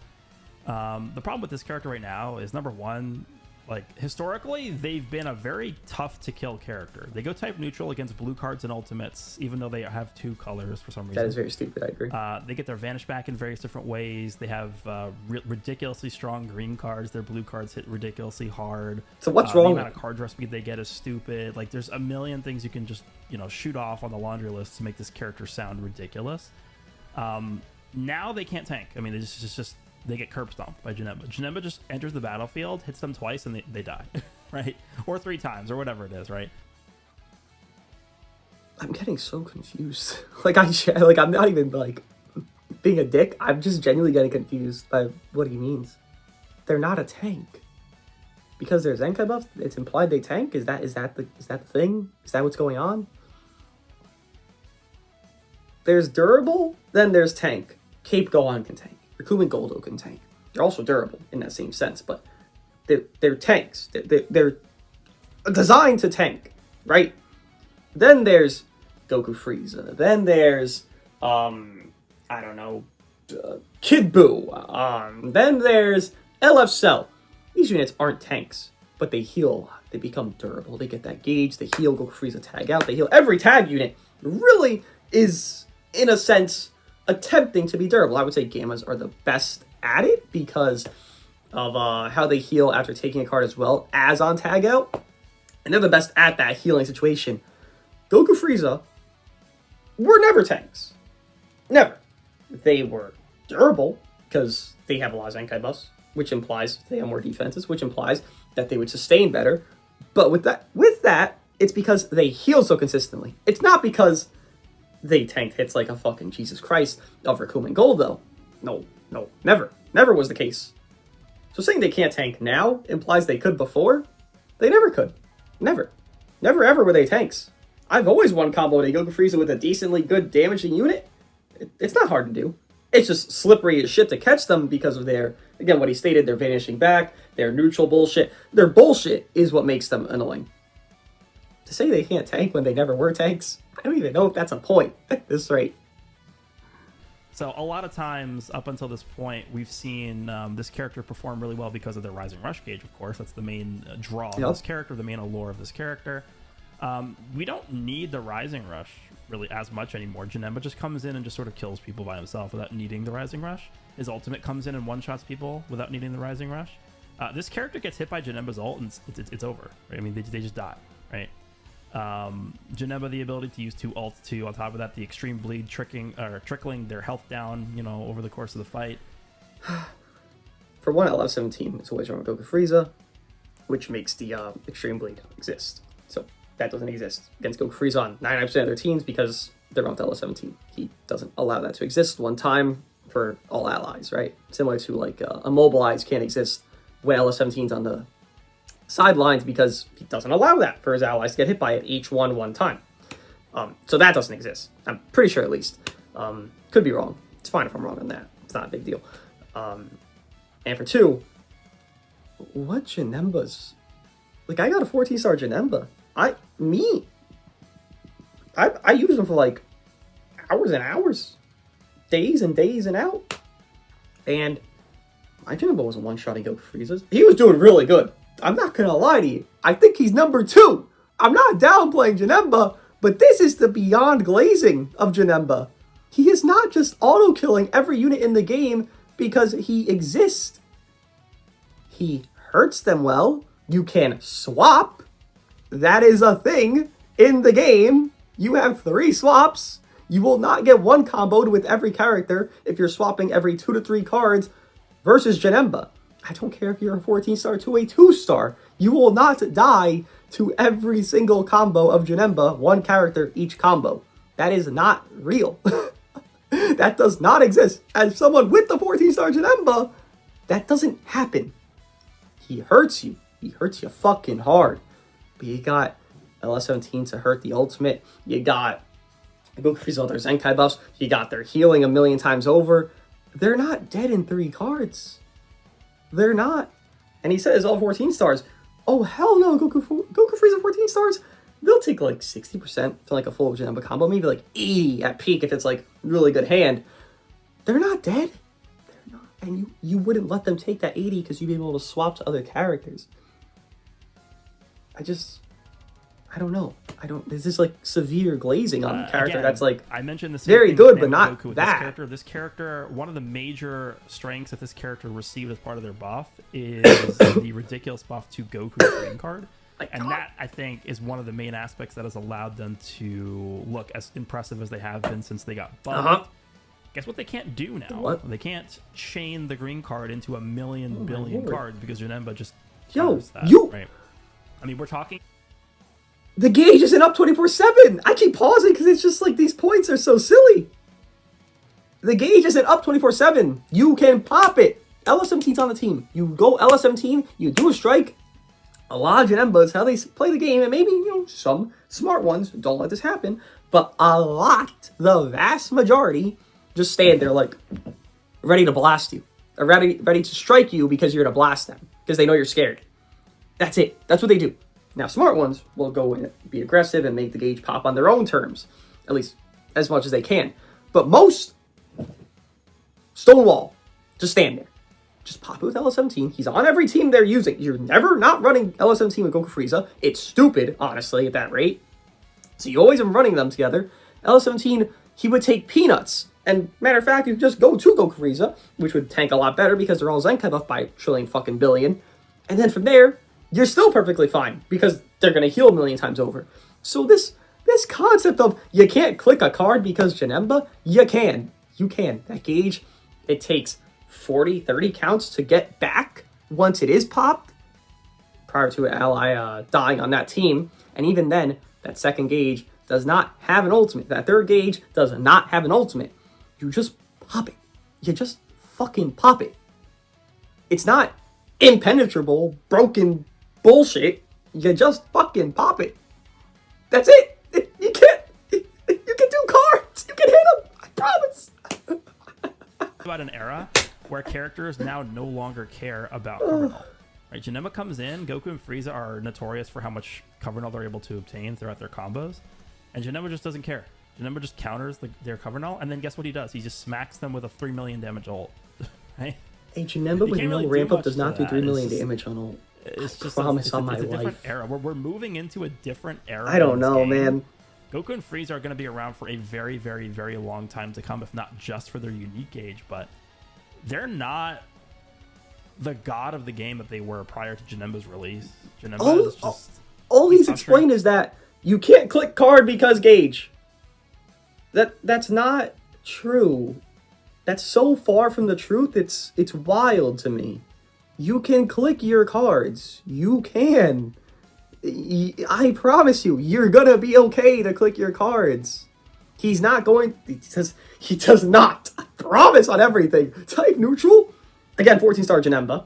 The problem with this character right now is, number 1, like, historically, they've been a very tough to kill character. They go type neutral against blue cards and ultimates, even though they have 2 colors for some reason. That is very stupid, I agree. They get their vanish back in various different ways. They have ridiculously strong green cards. Their blue cards hit ridiculously hard. So what's wrong? The amount of card draw speed they get is stupid. Like, there's a million things you can just, shoot off on the laundry list to make this character sound ridiculous. Now they can't tank. I mean, it's just they get curb stomped by Janemba. Janemba just enters the battlefield, hits them twice, and they die, right? Or 3 times, or whatever it is, right? I'm getting so confused. I'm not even, being a dick. I'm just genuinely getting confused by what he means. They're not a tank. Because they're Zenkai buffs, it's implied they tank? Is that the thing? Is that what's going on? There's durable, then there's tank. Cape Gohan can tank. Rikumen Goldo can tank. They're also durable in that same sense, but they're tanks. They're designed to tank, right? Then there's Goku Frieza. Then there's Kid Buu. Then there's LF Cell. These units aren't tanks, but they heal. They become durable. They get that gauge. They heal. Goku Frieza tag out. They heal. Every tag unit really is, in a sense, attempting to be durable. I would say Gammas are the best at it because of how they heal after taking a card as well as on tag out. And they're the best at that healing situation. Goku Frieza were never tanks. Never. They were durable because they have a lot of Zenkai buffs, which implies they have more defenses, which implies that they would sustain better. But with that, it's because they heal so consistently. It's not because they tanked hits like a fucking Jesus Christ of Rikumen Gold, though. No, never. Never was the case. So saying they can't tank now implies they could before. They never could. Never. Never ever were they tanks. I've always won combo a Goku Frieza with a decently good damaging unit. It's not hard to do. It's just slippery as shit to catch them because of their, again, what he stated, their vanishing back, their neutral bullshit. Their bullshit is what makes them annoying. To say they can't tank when they never were tanks, I don't even know if that's a point at this rate. So a lot of times up until this point, we've seen this character perform really well because of their Rising Rush gauge, of course. That's the main draw of this character, the main allure of this character. We don't need the Rising Rush really as much anymore. Janemba just comes in and just sort of kills people by himself without needing the Rising Rush. His ultimate comes in and one-shots people without needing the Rising Rush. This character gets hit by Janemba's ult and it's over. Right? I mean, they just die, right? Janemba, the ability to use 2 ults too. On top of that, the extreme bleed trickling their health down, over the course of the fight. For one, LF17 is always run with Goku Frieza, which makes the extreme bleed exist. So that doesn't exist against Goku Frieza on 99% of their teams because they're on LF17. He doesn't allow that to exist one time for all allies, right? Similar to Immobilize can't exist when LF17's on the sidelines because he doesn't allow that for his allies to get hit by it each one time. So that doesn't exist. I'm pretty sure, at least. Could be wrong. It's fine if I'm wrong on that. It's not a big deal. And for 2, what Janemba's... Like, I got a 14-star Janemba. I use them for, like, hours and hours. Days and days and out. And my Janemba wasn't one-shotting Goku Frieza's. He was doing really good. I'm not gonna lie to you. I think he's number 2. I'm not downplaying Janemba, but this is the beyond glazing of Janemba. He is not just auto-killing every unit in the game because he exists. He hurts them well. You can swap. That is a thing in the game. You have 3 swaps. You will not get one comboed with every character if you're swapping every 2 to 3 cards versus Janemba. I don't care if you're a 14-star to a 2-star. You will not die to every single combo of Janemba, 1 character each combo. That is not real. That does not exist. As someone with the 14-star Janemba, that doesn't happen. He hurts you. He hurts you fucking hard. But you got LS17 to hurt the ultimate. You got Goku Frieza with their Zenkai buffs. You got their healing a million times over. They're not dead in 3 cards. They're not. And he says all 14 stars. Oh, hell no, Goku Frieza 14 stars. They'll take like 60% to like a full Janemba combo. Maybe like 80 at peak if it's like really good hand. They're not dead. They're not. And you wouldn't let them take that 80 because you'd be able to swap to other characters. I don't know. There's this like severe glazing on the character. Again, That's like I mentioned this very good, but not Goku with that. This character, one of the major strengths that this character received as part of their buff is the ridiculous buff to Goku's green card. And that, I think, is one of the main aspects that has allowed them to look as impressive as they have been since they got buffed. Guess what they can't do now? What? They can't chain the green card into a million billion cards because Janemba just Yo, that, you... right? I mean, we're talking... The gauge isn't up 24/7. I keep pausing because it's just like these points are so silly. The gauge isn't up 24/7. You can pop it. LS17's on the team. You go LS17, you do a strike. A lot of Janembas, how they play the game, and maybe, some smart ones don't let this happen, but a lot, the vast majority, just stand there like, ready to blast you. Or ready to strike you because you're going to blast them. Because they know you're scared. That's it. That's what they do. Now, smart ones will go and be aggressive and make the gauge pop on their own terms. At least, as much as they can. But most, stonewall. Just stand there. Just pop it with LS17. He's on every team they're using. You're never not running LS17 with Goku Frieza. It's stupid, honestly, at that rate. So you always are running them together. LS17, he would take peanuts. And matter of fact, you could just go to Goku Frieza, which would tank a lot better because they're all Zenkai buffed by trillion fucking billion. And then from there, you're still perfectly fine because they're going to heal a million times over. So this concept of you can't click a card because Janemba, you can. You can. That gauge, it takes 40, 30 counts to get back once it is popped prior to an ally dying on that team. And even then, that second gauge does not have an ultimate. That third gauge does not have an ultimate. You just pop it. You just fucking pop it. It's not impenetrable, broken bullshit. You just fucking pop it. That's it. You can do cards. You can hit them. I promise. About an era where characters now no longer care about cover null. Right? Janemba comes in, Goku and Frieza are notorious for how much cover null they're able to obtain throughout their combos, and Janemba just doesn't care. Janemba just counters their cover null, and then guess what he does? He just smacks them with a 3 million damage ult. Right? Hey, Janemba with no ramp up does not do 3 million damage on ult. It's just promise it's on my a different life. era. We're moving into a different era. I don't know, man. Goku and Frieza are going to be around for a very, very, very long time to come, if not just for their unique gauge, but they're not the god of the game that they were prior to Janemba's release. Janemba is just... All he's explained is that you can't click card because gauge. That's not true. That's so far from the truth, it's wild to me. You can click your cards. You can. I promise you, you're gonna be okay to click your cards. He's not going... He does not. I promise on everything. Type neutral. Again, 14-star Janemba.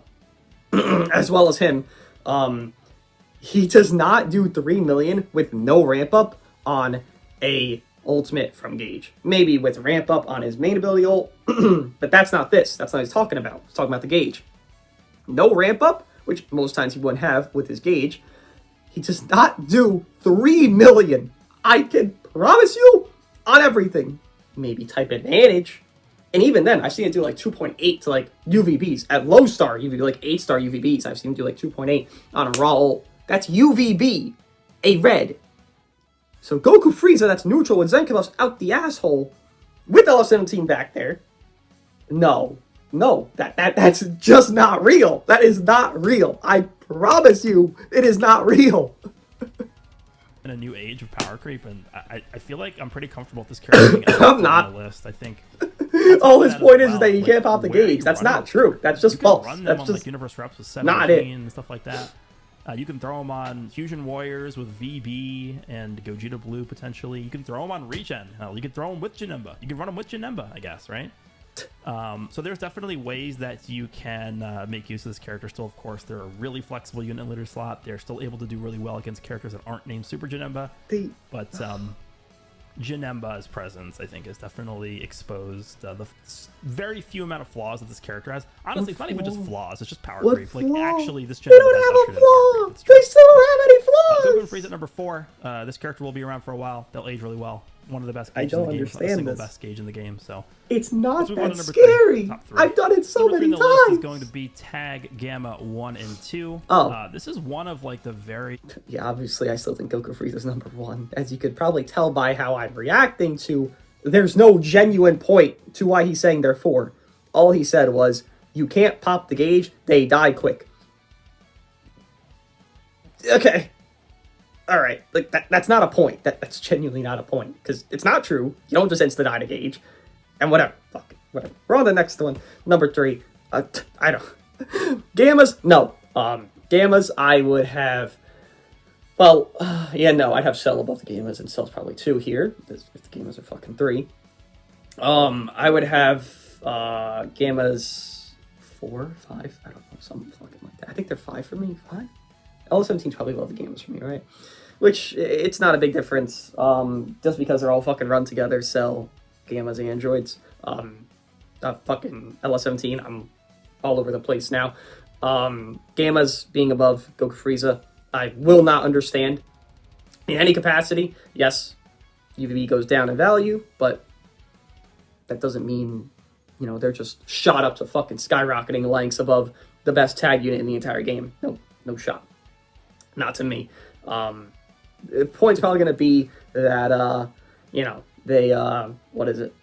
As well as him. He does not do 3 million with no ramp up on a ultimate from Gauge. Maybe with ramp up on his main ability ult. But that's not this. That's not what he's talking about. He's talking about the Gauge. No ramp up which most times he wouldn't have with his gauge. He does not do 3 million. I can promise you on everything. Maybe type advantage. And even then, I've seen it do like 2.8 to like UVBs. At low star UVB, like 8-star UVBs, I've seen him do like 2.8 on a raw ult. That's UVB, a red. So Goku Frieza, that's neutral with Zenkalos out the asshole with LS17 back there. No, that's just not real. That is not real. I promise you, it is not real. In a new age of power creep, and I feel like I'm pretty comfortable with this character being I'm not. on the list. I think Oh, his point is that you can't pop the gauge. That's not true. That's just false. Run them That's on just like Universe Reps with not it. 17 and stuff like that. You can throw them on Fusion Warriors with VB and Gogeta Blue potentially. You can throw them on Regen. Hell, you can throw them with Janemba. You can run them with Janemba, I guess, right? So there's definitely ways that you can make use of this character still. Of course, they're a really flexible unit leader slot. They're still able to do really well against characters that aren't named Super Janemba. But Janemba's presence, I think, is definitely exposed the very few amount of flaws that this character has. Honestly, it's not even just flaws; it's just power creep. Like, actually, this Janemba don't have a flaw. They still don't have any flaws. Goku and Frieza at number 4. This character will be around for a while. They'll age really well. One of the best gauges in the game. It's not the single best gauge in the game. So it's not that scary. I've done it so many times. List is going to be Tag Gamma 1 and 2. This is one of like the very obviously I still think Goku Frieza's number 1, as you could probably tell by how I'm reacting to. There's no genuine point to why he's saying they're 4. All he said was, you can't pop the gauge, they die quick. Okay. All right, like that's not a point. That's genuinely not a point, because it's not true. You don't just insta-die to gauge. And whatever. Fuck it. Whatever. We're on the next one. Number 3. I don't... Gammas? No. Gammas, I would have... Well, I'd have Cell above the Gammas, and Cell's probably 2 here, if the Gammas are fucking 3. I would have Gammas 4, 5, I don't know, something fucking like that. I think they're 5 for me, 5? L17's probably above the Gammas for me, right? Which, it's not a big difference, just because they're all fucking run together, Cell, Gammas, androids. Fucking LS17, I'm all over the place now. Gammas being above Goku Frieza, I will not understand. In any capacity, yes, UVB goes down in value, but that doesn't mean, they're just shot up to fucking skyrocketing lengths above the best tag unit in the entire game. No shot. Not to me. The point's probably going to be that, they, what is it?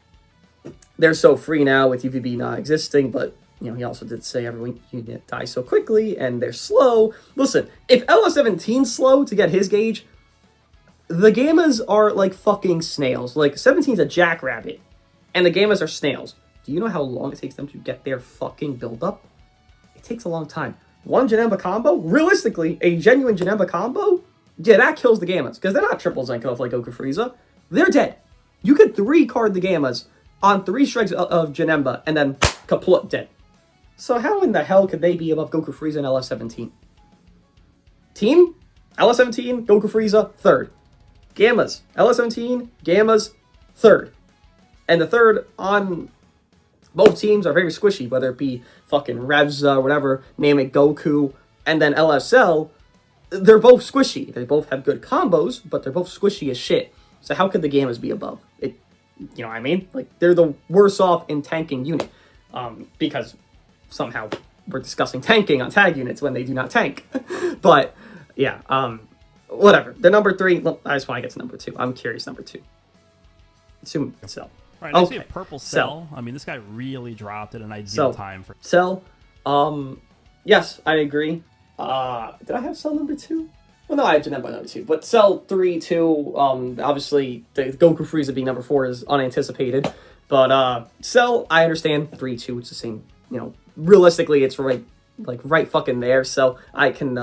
They're so free now with UVB not existing, but, he also did say every unit dies so quickly, and they're slow. Listen, if LS17's slow to get his gauge, the Gammas are like fucking snails. Like, 17's a jackrabbit, and the Gammas are snails. Do you know how long it takes them to get their fucking build-up? It takes a long time. One Janemba combo, realistically, a genuine Janemba combo, that kills the Gammas, because they're not triple Zenkanos like Goku Frieza. They're dead. You could 3-card the Gammas on 3 strikes of Janemba, and then kaput, dead. So how in the hell could they be above Goku Frieza and LS17? Team? LS17, Goku Frieza, 3rd. Gammas. LS17, Gammas, 3rd. And the 3rd on... Both teams are very squishy, whether it be fucking Revza or whatever, name it Goku, and then LSL, they're both squishy. They both have good combos, but they're both squishy as shit. So how could the Gammas be above? You know what I mean? Like, they're the worse off in tanking unit. Because somehow we're discussing tanking on tag units when they do not tank. But, yeah, whatever. They're number 3. Look, I just want to get to number 2. I'm curious, number 2. Assume Cell. All right, next we have Purple Cell. I mean, this guy really dropped at an ideal time for Cell. Yes, I agree. Did I have Cell number 2? Well, no, I have Janemba number 2. But Cell 3, 2, obviously, the Goku Frieza being number 4 is unanticipated. But Cell, I understand. 3, 2, it's the same. Realistically, it's right fucking there. So I can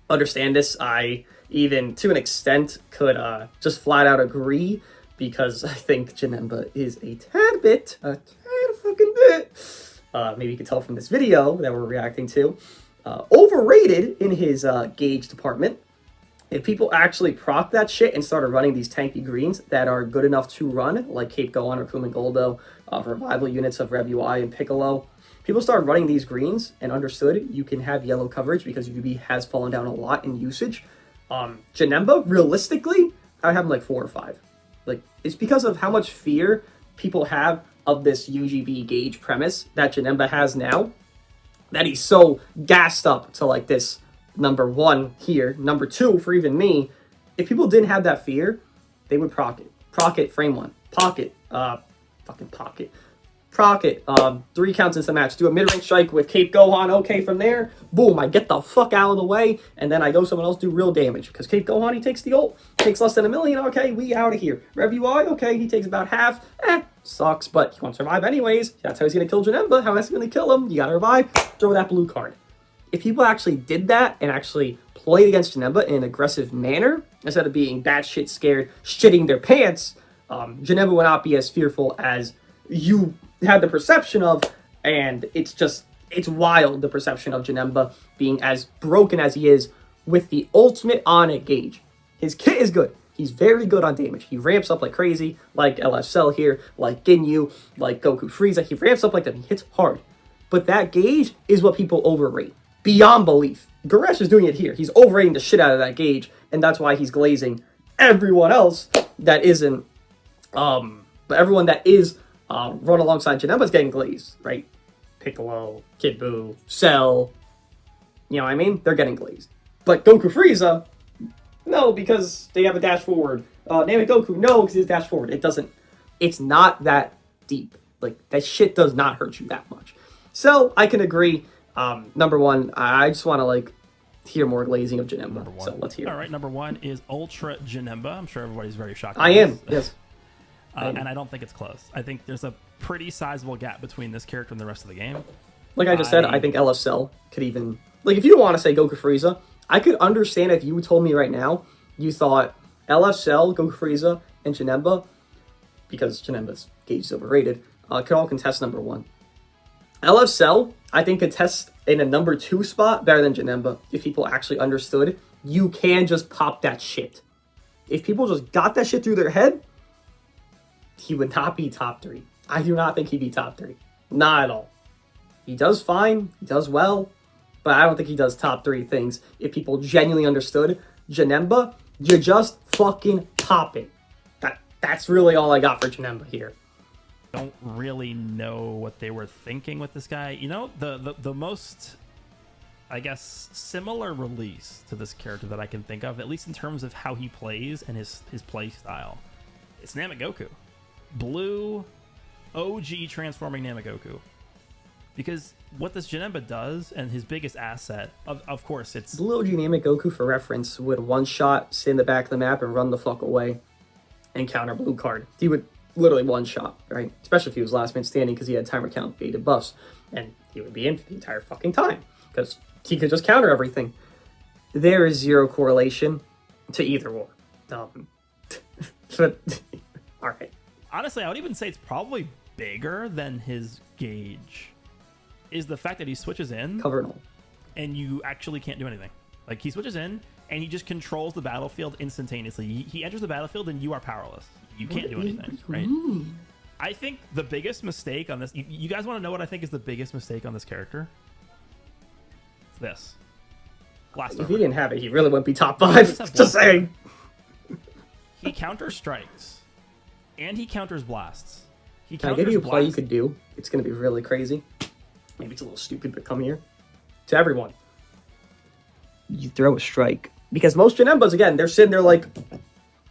understand this. I even, to an extent, could just flat out agree. Because I think Janemba is a tad fucking bit, maybe you can tell from this video that we're reacting to, overrated in his gauge department. If people actually proc that shit and started running these tanky greens that are good enough to run, like Cape Gohan or Kumin Goldo, revival units of Rev UI and Piccolo, people started running these greens and understood you can have yellow coverage because UB has fallen down a lot in usage. Janemba, realistically, I would have him like 4 or 5. Like, it's because of how much fear people have of this UGB gauge premise that Janemba has now, that he's so gassed up to like this number 1 here. Number 2, for even me, if people didn't have that fear, they would proc it. Proc it, frame 1. Pocket, fucking pocket. Proc it, 3 counts into the match. Do a mid-range strike with Cape Gohan. Okay, from there, boom, I get the fuck out of the way, and then I go someone else do real damage. Because Cape Gohan, he takes the ult. Takes less than 1 million. Okay, we out of here. Rev UI, okay, he takes about half. Sucks, but he won't survive anyways. That's how he's going to kill Janemba. How else going to kill him? You got to revive. Throw that blue card. If people actually did that and actually played against Janemba in an aggressive manner, instead of being batshit scared, shitting their pants, Janemba would not be as fearful as you had the perception of, and it's wild, the perception of Janemba being as broken as he is with the ultimate on-it gauge. His kit is good. He's very good on damage. He ramps up like crazy, like LF Cell here, like Ginyu, like Goku Frieza. He ramps up like that. He hits hard. But that gauge is what people overrate. Beyond belief. Goresh is doing it here. He's overrating the shit out of that gauge, and that's why he's glazing everyone else that isn't, but everyone that is run alongside Janemba's getting glazed, right? Piccolo, Kid Buu, Cell, you know what I mean? They're getting glazed. But Goku Frieza, no, because they have a dash forward. Namek Goku, no, because he has dash forward. It's not that deep. Like, that shit does not hurt you that much. So, I can agree. Number 1, I just want to, like, hear more glazing of Janemba. So, let's hear. All right, number 1 is Ultra Janemba. I'm sure everybody's very shocked. I am, yes. And I don't think it's close. I think there's a pretty sizable gap between this character and the rest of the game. Like I just said, I think LF Cell could even... Like, if you don't want to say Goku Frieza, I could understand if you told me right now you thought LF Cell, Goku Frieza, and Janemba, because Janemba's gauge is overrated, could all contest number 1. LF Cell, I think, contests in a number 2 spot better than Janemba if people actually understood you can just pop that shit. If people just got that shit through their head, he would not be top 3. I do not think he'd be top 3. Not at all. He does fine. He does well. But I don't think he does top 3 things. If people genuinely understood Janemba, you just fucking pop it. That's really all I got for Janemba here. Don't really know what they were thinking with this guy. You know, the most, I guess, similar release to this character that I can think of, at least in terms of how he plays and his play style, it's Namek Goku. Blue OG transforming Namek Goku. Because what this Janemba does, and his biggest asset, of course, it's... Blue OG Namek Goku, for reference, would one-shot, sit in the back of the map, and run the fuck away and counter blue card. He would literally one-shot, right? Especially if he was last man standing, because he had timer count gated buffs. And he would be in for the entire fucking time, because he could just counter everything. There is zero correlation to either one. But, alright. Honestly, I would even say it's probably bigger than his gauge. Is the fact that he switches in, cover and all, and you actually can't do anything. Like, he switches in, and he just controls the battlefield instantaneously. He enters the battlefield, and you are powerless. You can't do anything, right? I think the biggest mistake on this... You guys want to know what I think is the biggest mistake on this character? It's this. Blast If over. he didn't have it, he really wouldn't be top 5. Just saying. He counters strikes, and he counters blasts. Can I give you a play you could do? It's going to be really crazy. Maybe it's a little stupid, but come here. To everyone. You throw a strike. Because most Janembas, again, they're sitting there like,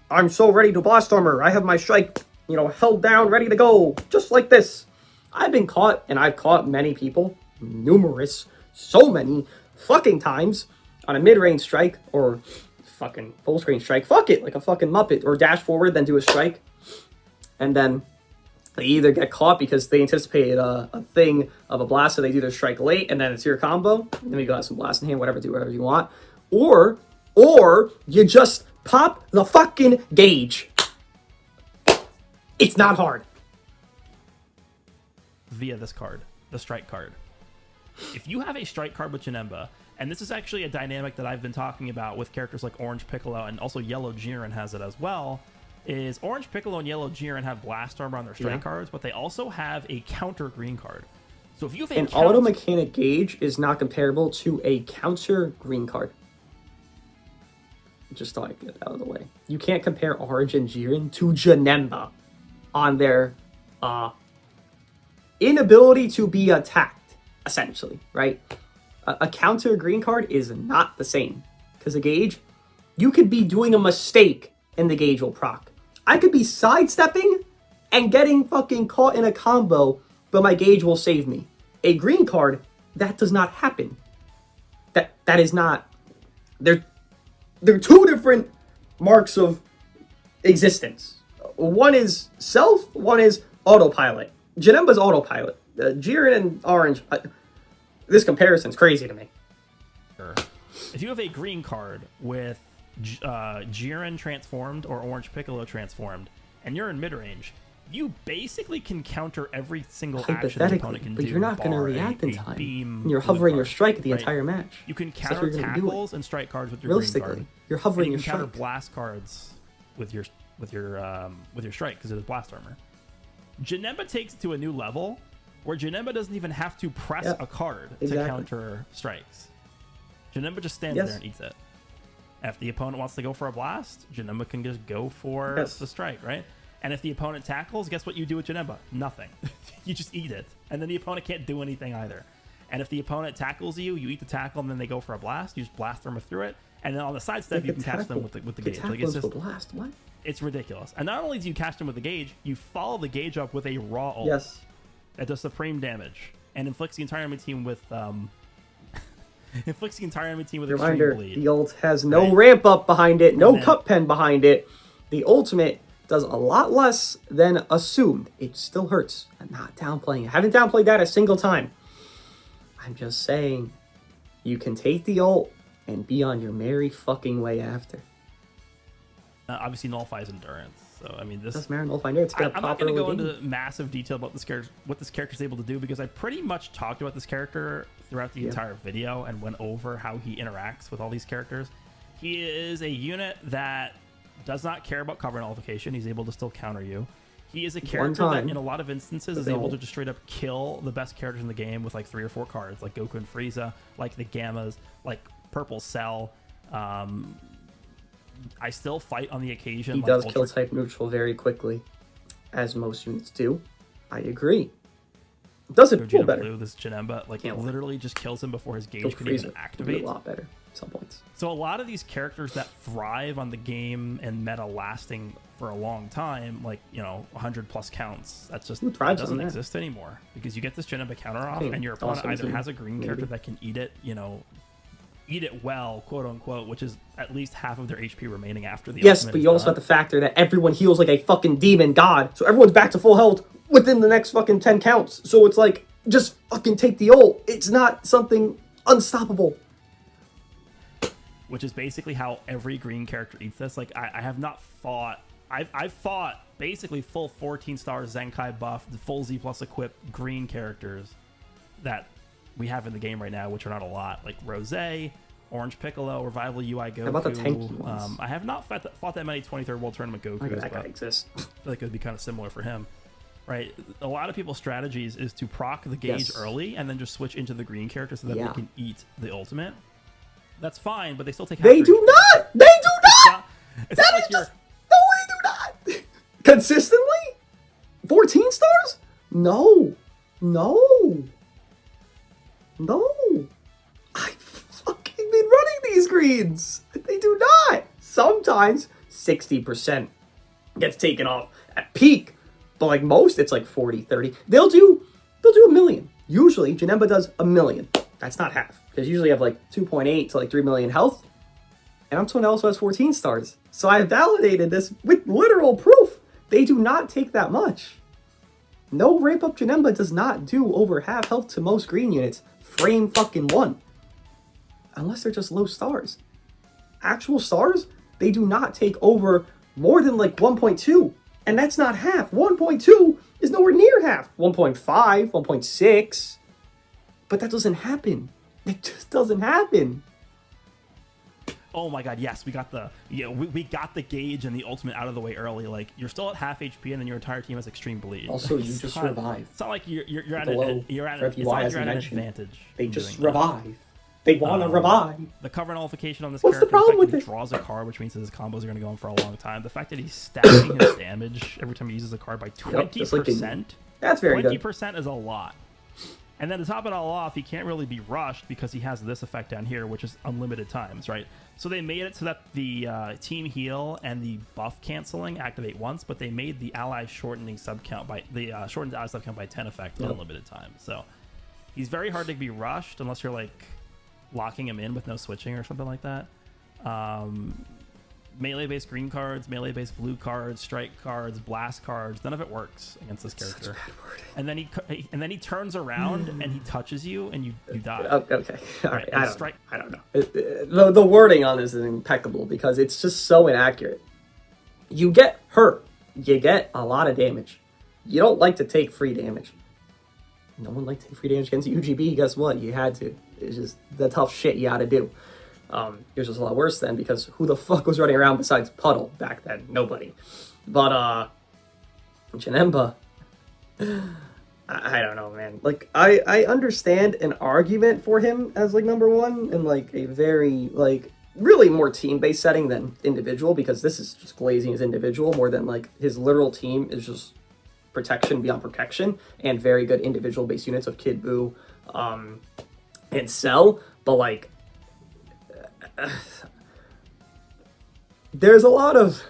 I'm so ready to blast armor. I have my strike, held down, ready to go. Just like this. I've been caught, and I've caught many people, numerous, so many fucking times, on a mid-range strike, or fucking full-screen strike. Fuck it, like a fucking Muppet. Or dash forward, then do a strike. And then they either get caught because they anticipated a thing of a blast, so they do their strike late, and then it's your combo. And then you go have some blast in hand, whatever, do whatever you want. Or you just pop the fucking gauge. It's not hard. Via this card, the strike card. If you have a strike card with Janemba, and this is actually a dynamic that I've been talking about with characters like Orange Piccolo, and also Yellow Jiren has it as well, is Orange Piccolo and Yellow Jiren have blast armor on their strike cards, but they also have a counter green card. So if you have An auto mechanic gauge is not comparable to a counter green card. Just thought I'd get that out of the way. You can't compare Orange and Jiren to Janemba on their inability to be attacked, essentially, right? A counter green card is not the same. Because a gauge, you could be doing a mistake and the gauge will proc. I could be sidestepping and getting fucking caught in a combo, but my gauge will save me. A green card, that does not happen. That is not... They're two different marks of existence. One is self, one is autopilot. Janemba's autopilot. Jiren and Orange, this comparison's crazy to me. If you have a green card with Jiren transformed or Orange Piccolo transformed, and you're in mid-range, you basically can counter every single action the opponent can do. But you're not going to react in time. And you're hovering your strike the entire match. You can counter tackles and strike cards with your green card. You're hovering your strike. You can counter blast cards with your strike because it is blast armor. Janemba takes it to a new level where Janemba doesn't even have to press a card to counter strikes. Janemba just stands there and eats it. If the opponent wants to go for a blast, Janemba can just go for the strike, right? And if the opponent tackles, guess what you do with Janemba? Nothing. You just eat it. And then the opponent can't do anything either. And if the opponent tackles you, you eat the tackle, and then they go for a blast. You just blast them through it. And then on the side step, you can catch them with the gauge. Like it's just blast. What? It's ridiculous. And not only do you catch them with the gauge, you follow the gauge up with a raw ult. Yes. That does supreme damage and inflicts the entire enemy team with extreme bleed. The ult has no ramp up behind it, no cup pen behind it. The ultimate does a lot less than assumed. It still hurts. I'm not downplaying it. I haven't downplayed that a single time. I'm just saying, you can take the ult and be on your merry fucking way after. Obviously nullifies endurance. So I mean, this doesn't matter. Nullify endurance. I'm not going to go into massive detail about this character, what this character is able to do, because I pretty much talked about this character throughout the entire video and went over how he interacts with all these characters. He is a unit that does not care about cover nullification. He's able to still counter you. He is a character that, in a lot of instances, is able to just straight up kill the best characters in the game with like 3 or 4 cards, like Goku and Frieza, like the Gammas, like Purple Cell. I still fight on the occasion. He does kill type neutral very quickly, as most units do. I agree. Does it feel better? Blue, this Janemba literally just kills him before his gauge can even activate. A lot better at some points. So a lot of these characters that thrive on the game and meta lasting for a long time, like 100 plus counts, that doesn't exist anymore because you get this Janemba counter off, and your opponent either has a green character that can eat it, eat it well, quote unquote, which is at least half of their HP remaining after the Yes, but you also have to factor that everyone heals like a fucking demon god, so everyone's back to full health within the next fucking 10 counts. So it's like, just fucking take the ult. It's not something unstoppable. Which is basically how every green character eats this. Like, I have not fought... I've fought basically full 14-star Zenkai buff, the full Z plus equipped green characters that we have in the game right now, which are not a lot. Like Rose, Orange Piccolo, Revival UI Goku. How about the tanky ones? I have not fought that many 23rd World Tournament Gokus. That guy exists. I feel like it would be kind of similar for him. Right, a lot of people's strategies is to proc the gauge early and then just switch into the green character so that they can eat the ultimate. That's fine, but they still take. They do not. They do not. It's not like you're. No, they do not. Consistently, 14 stars? No. I've fucking been running these greens. They do not. Sometimes 60% gets taken off at peak. But like most, it's like 40, 30. They'll do a million. Usually, Janemba does a million. That's not half. Because usually you have like 2.8 to like 3 million health. And I'm someone else who has 14 stars. So I validated this with literal proof. They do not take that much. No ramp up Janemba does not do over half health to most green units. Frame fucking 1. Unless they're just low stars. Actual stars, they do not take over more than like 1.2. And that's not half. 1.2 is nowhere near half. 1.5, 1.6. But that doesn't happen. It just doesn't happen. Oh my god, yes, we got we got the gauge and the ultimate out of the way early. Like, you're still at half HP and then your entire team has extreme bleed. Also, you just revive. It's not like you're at an advantage. They just revive. They want to revive. The cover nullification on this What's character, the problem with he it? draws a card, which means that his combos are going to go on for a long time. The fact that he's stacking his damage every time he uses a card by 20%. That's very good. 20% is a lot. And then to top it all off, he can't really be rushed because he has this effect down here, which is unlimited times, right? So they made it so that the team heal and the buff canceling activate once, but they made the ally shortening subcount by shortened ally subcount by 10 effect unlimited time. So he's very hard to be rushed unless you're like locking him in with no switching or something like that. Melee-based green cards, melee-based blue cards, strike cards, blast cards, none of it works against this character. And then he turns around and he touches you and you die. Okay, all right. I don't know. The wording on this is impeccable because it's just so inaccurate. You get hurt, you get a lot of damage. You don't like to take free damage. No one liked to take free damage against UGB. Guess what? You had to. It's just the tough shit you had to do. It was just a lot worse then because who the fuck was running around besides Puddle back then? Nobody. But Janemba, I don't know, man. Like I understand an argument for him as like number one in like a very like really more team-based setting than individual, because this is just glazing his individual more than like his literal team is just protection beyond protection and very good individual based units of Kid Buu and Cell. But like there's a lot of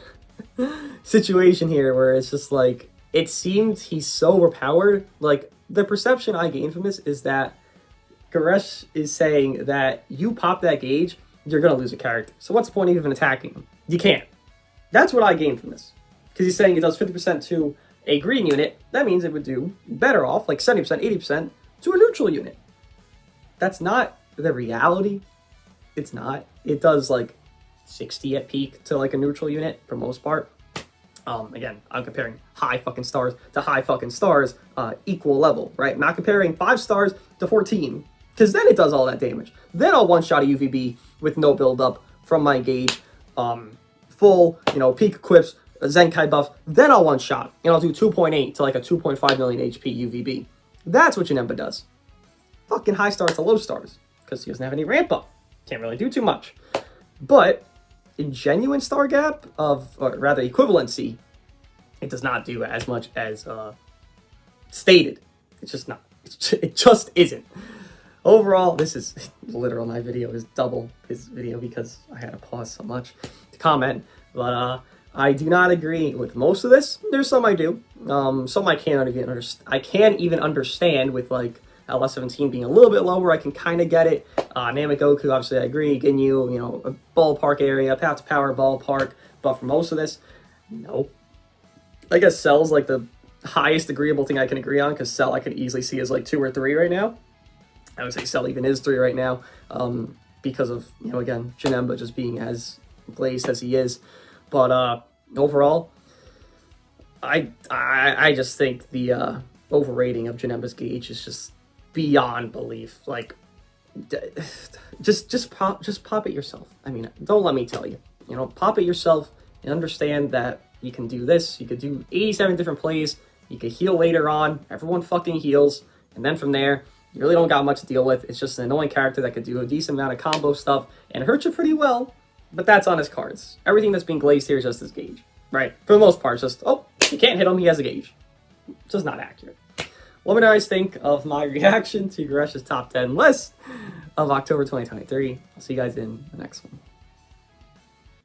situation here where it's just like it seems he's so overpowered. Like the perception I gain from this is that Goresh is saying that you pop that gauge, you're gonna lose a character. So what's the point of even attacking him? You can't. That's what I gain from this. Because he's saying it does 50% to a green unit. That means it would do better off, like 70%, 80% to a neutral unit. That's not the reality. It's not. It does like 60 at peak to like a neutral unit for most part. Again, I'm comparing high fucking stars to high fucking stars, equal level, right? I'm not comparing 5 stars to 14, because then it does all that damage. Then I'll one-shot a UVB with no build-up from my gauge, full, peak equips, a Zenkai buff, then I'll one-shot, and I'll do 2.8 to like a 2.5 million HP UVB. That's what Janemba does. Fucking high stars to low stars, because he doesn't have any ramp-up. Can't really do too much. But in genuine star gap or rather equivalency, it does not do as much as stated. It's just not. It just isn't. Overall, this is literal. My video is double his video because I had to pause so much to comment. But I do not agree with most of this. There's some I do. Some I can't even understand. I can't even understand with like LS17 being a little bit lower. I can kind of get it. Namekoku, obviously I agree. Ginyu, a ballpark area, path to power ballpark. But for most of this, no. I guess Cell's like the highest agreeable thing I can agree on, because Cell I could easily see as like 2 or 3 right now. I would say Cell even is 3 right now, because of, again, Janemba just being as glazed as he is. But overall, I just think the overrating of Janemba's gauge is just beyond belief. Like, just pop it yourself. I mean, don't let me tell you. Pop it yourself and understand that you can do this. You could do 87 different plays. You could heal later on. Everyone fucking heals, and then from there, you really don't got much to deal with. It's just an annoying character that could do a decent amount of combo stuff and hurt you pretty well, but that's on his cards. Everything that's being glazed here is just his gauge, right? For the most part, it's just, oh, you can't hit him, he has a gauge. It's just not accurate. Let me know what you guys think of my reaction to Goresh's top 10 list of October 2023. I'll see you guys in the next one.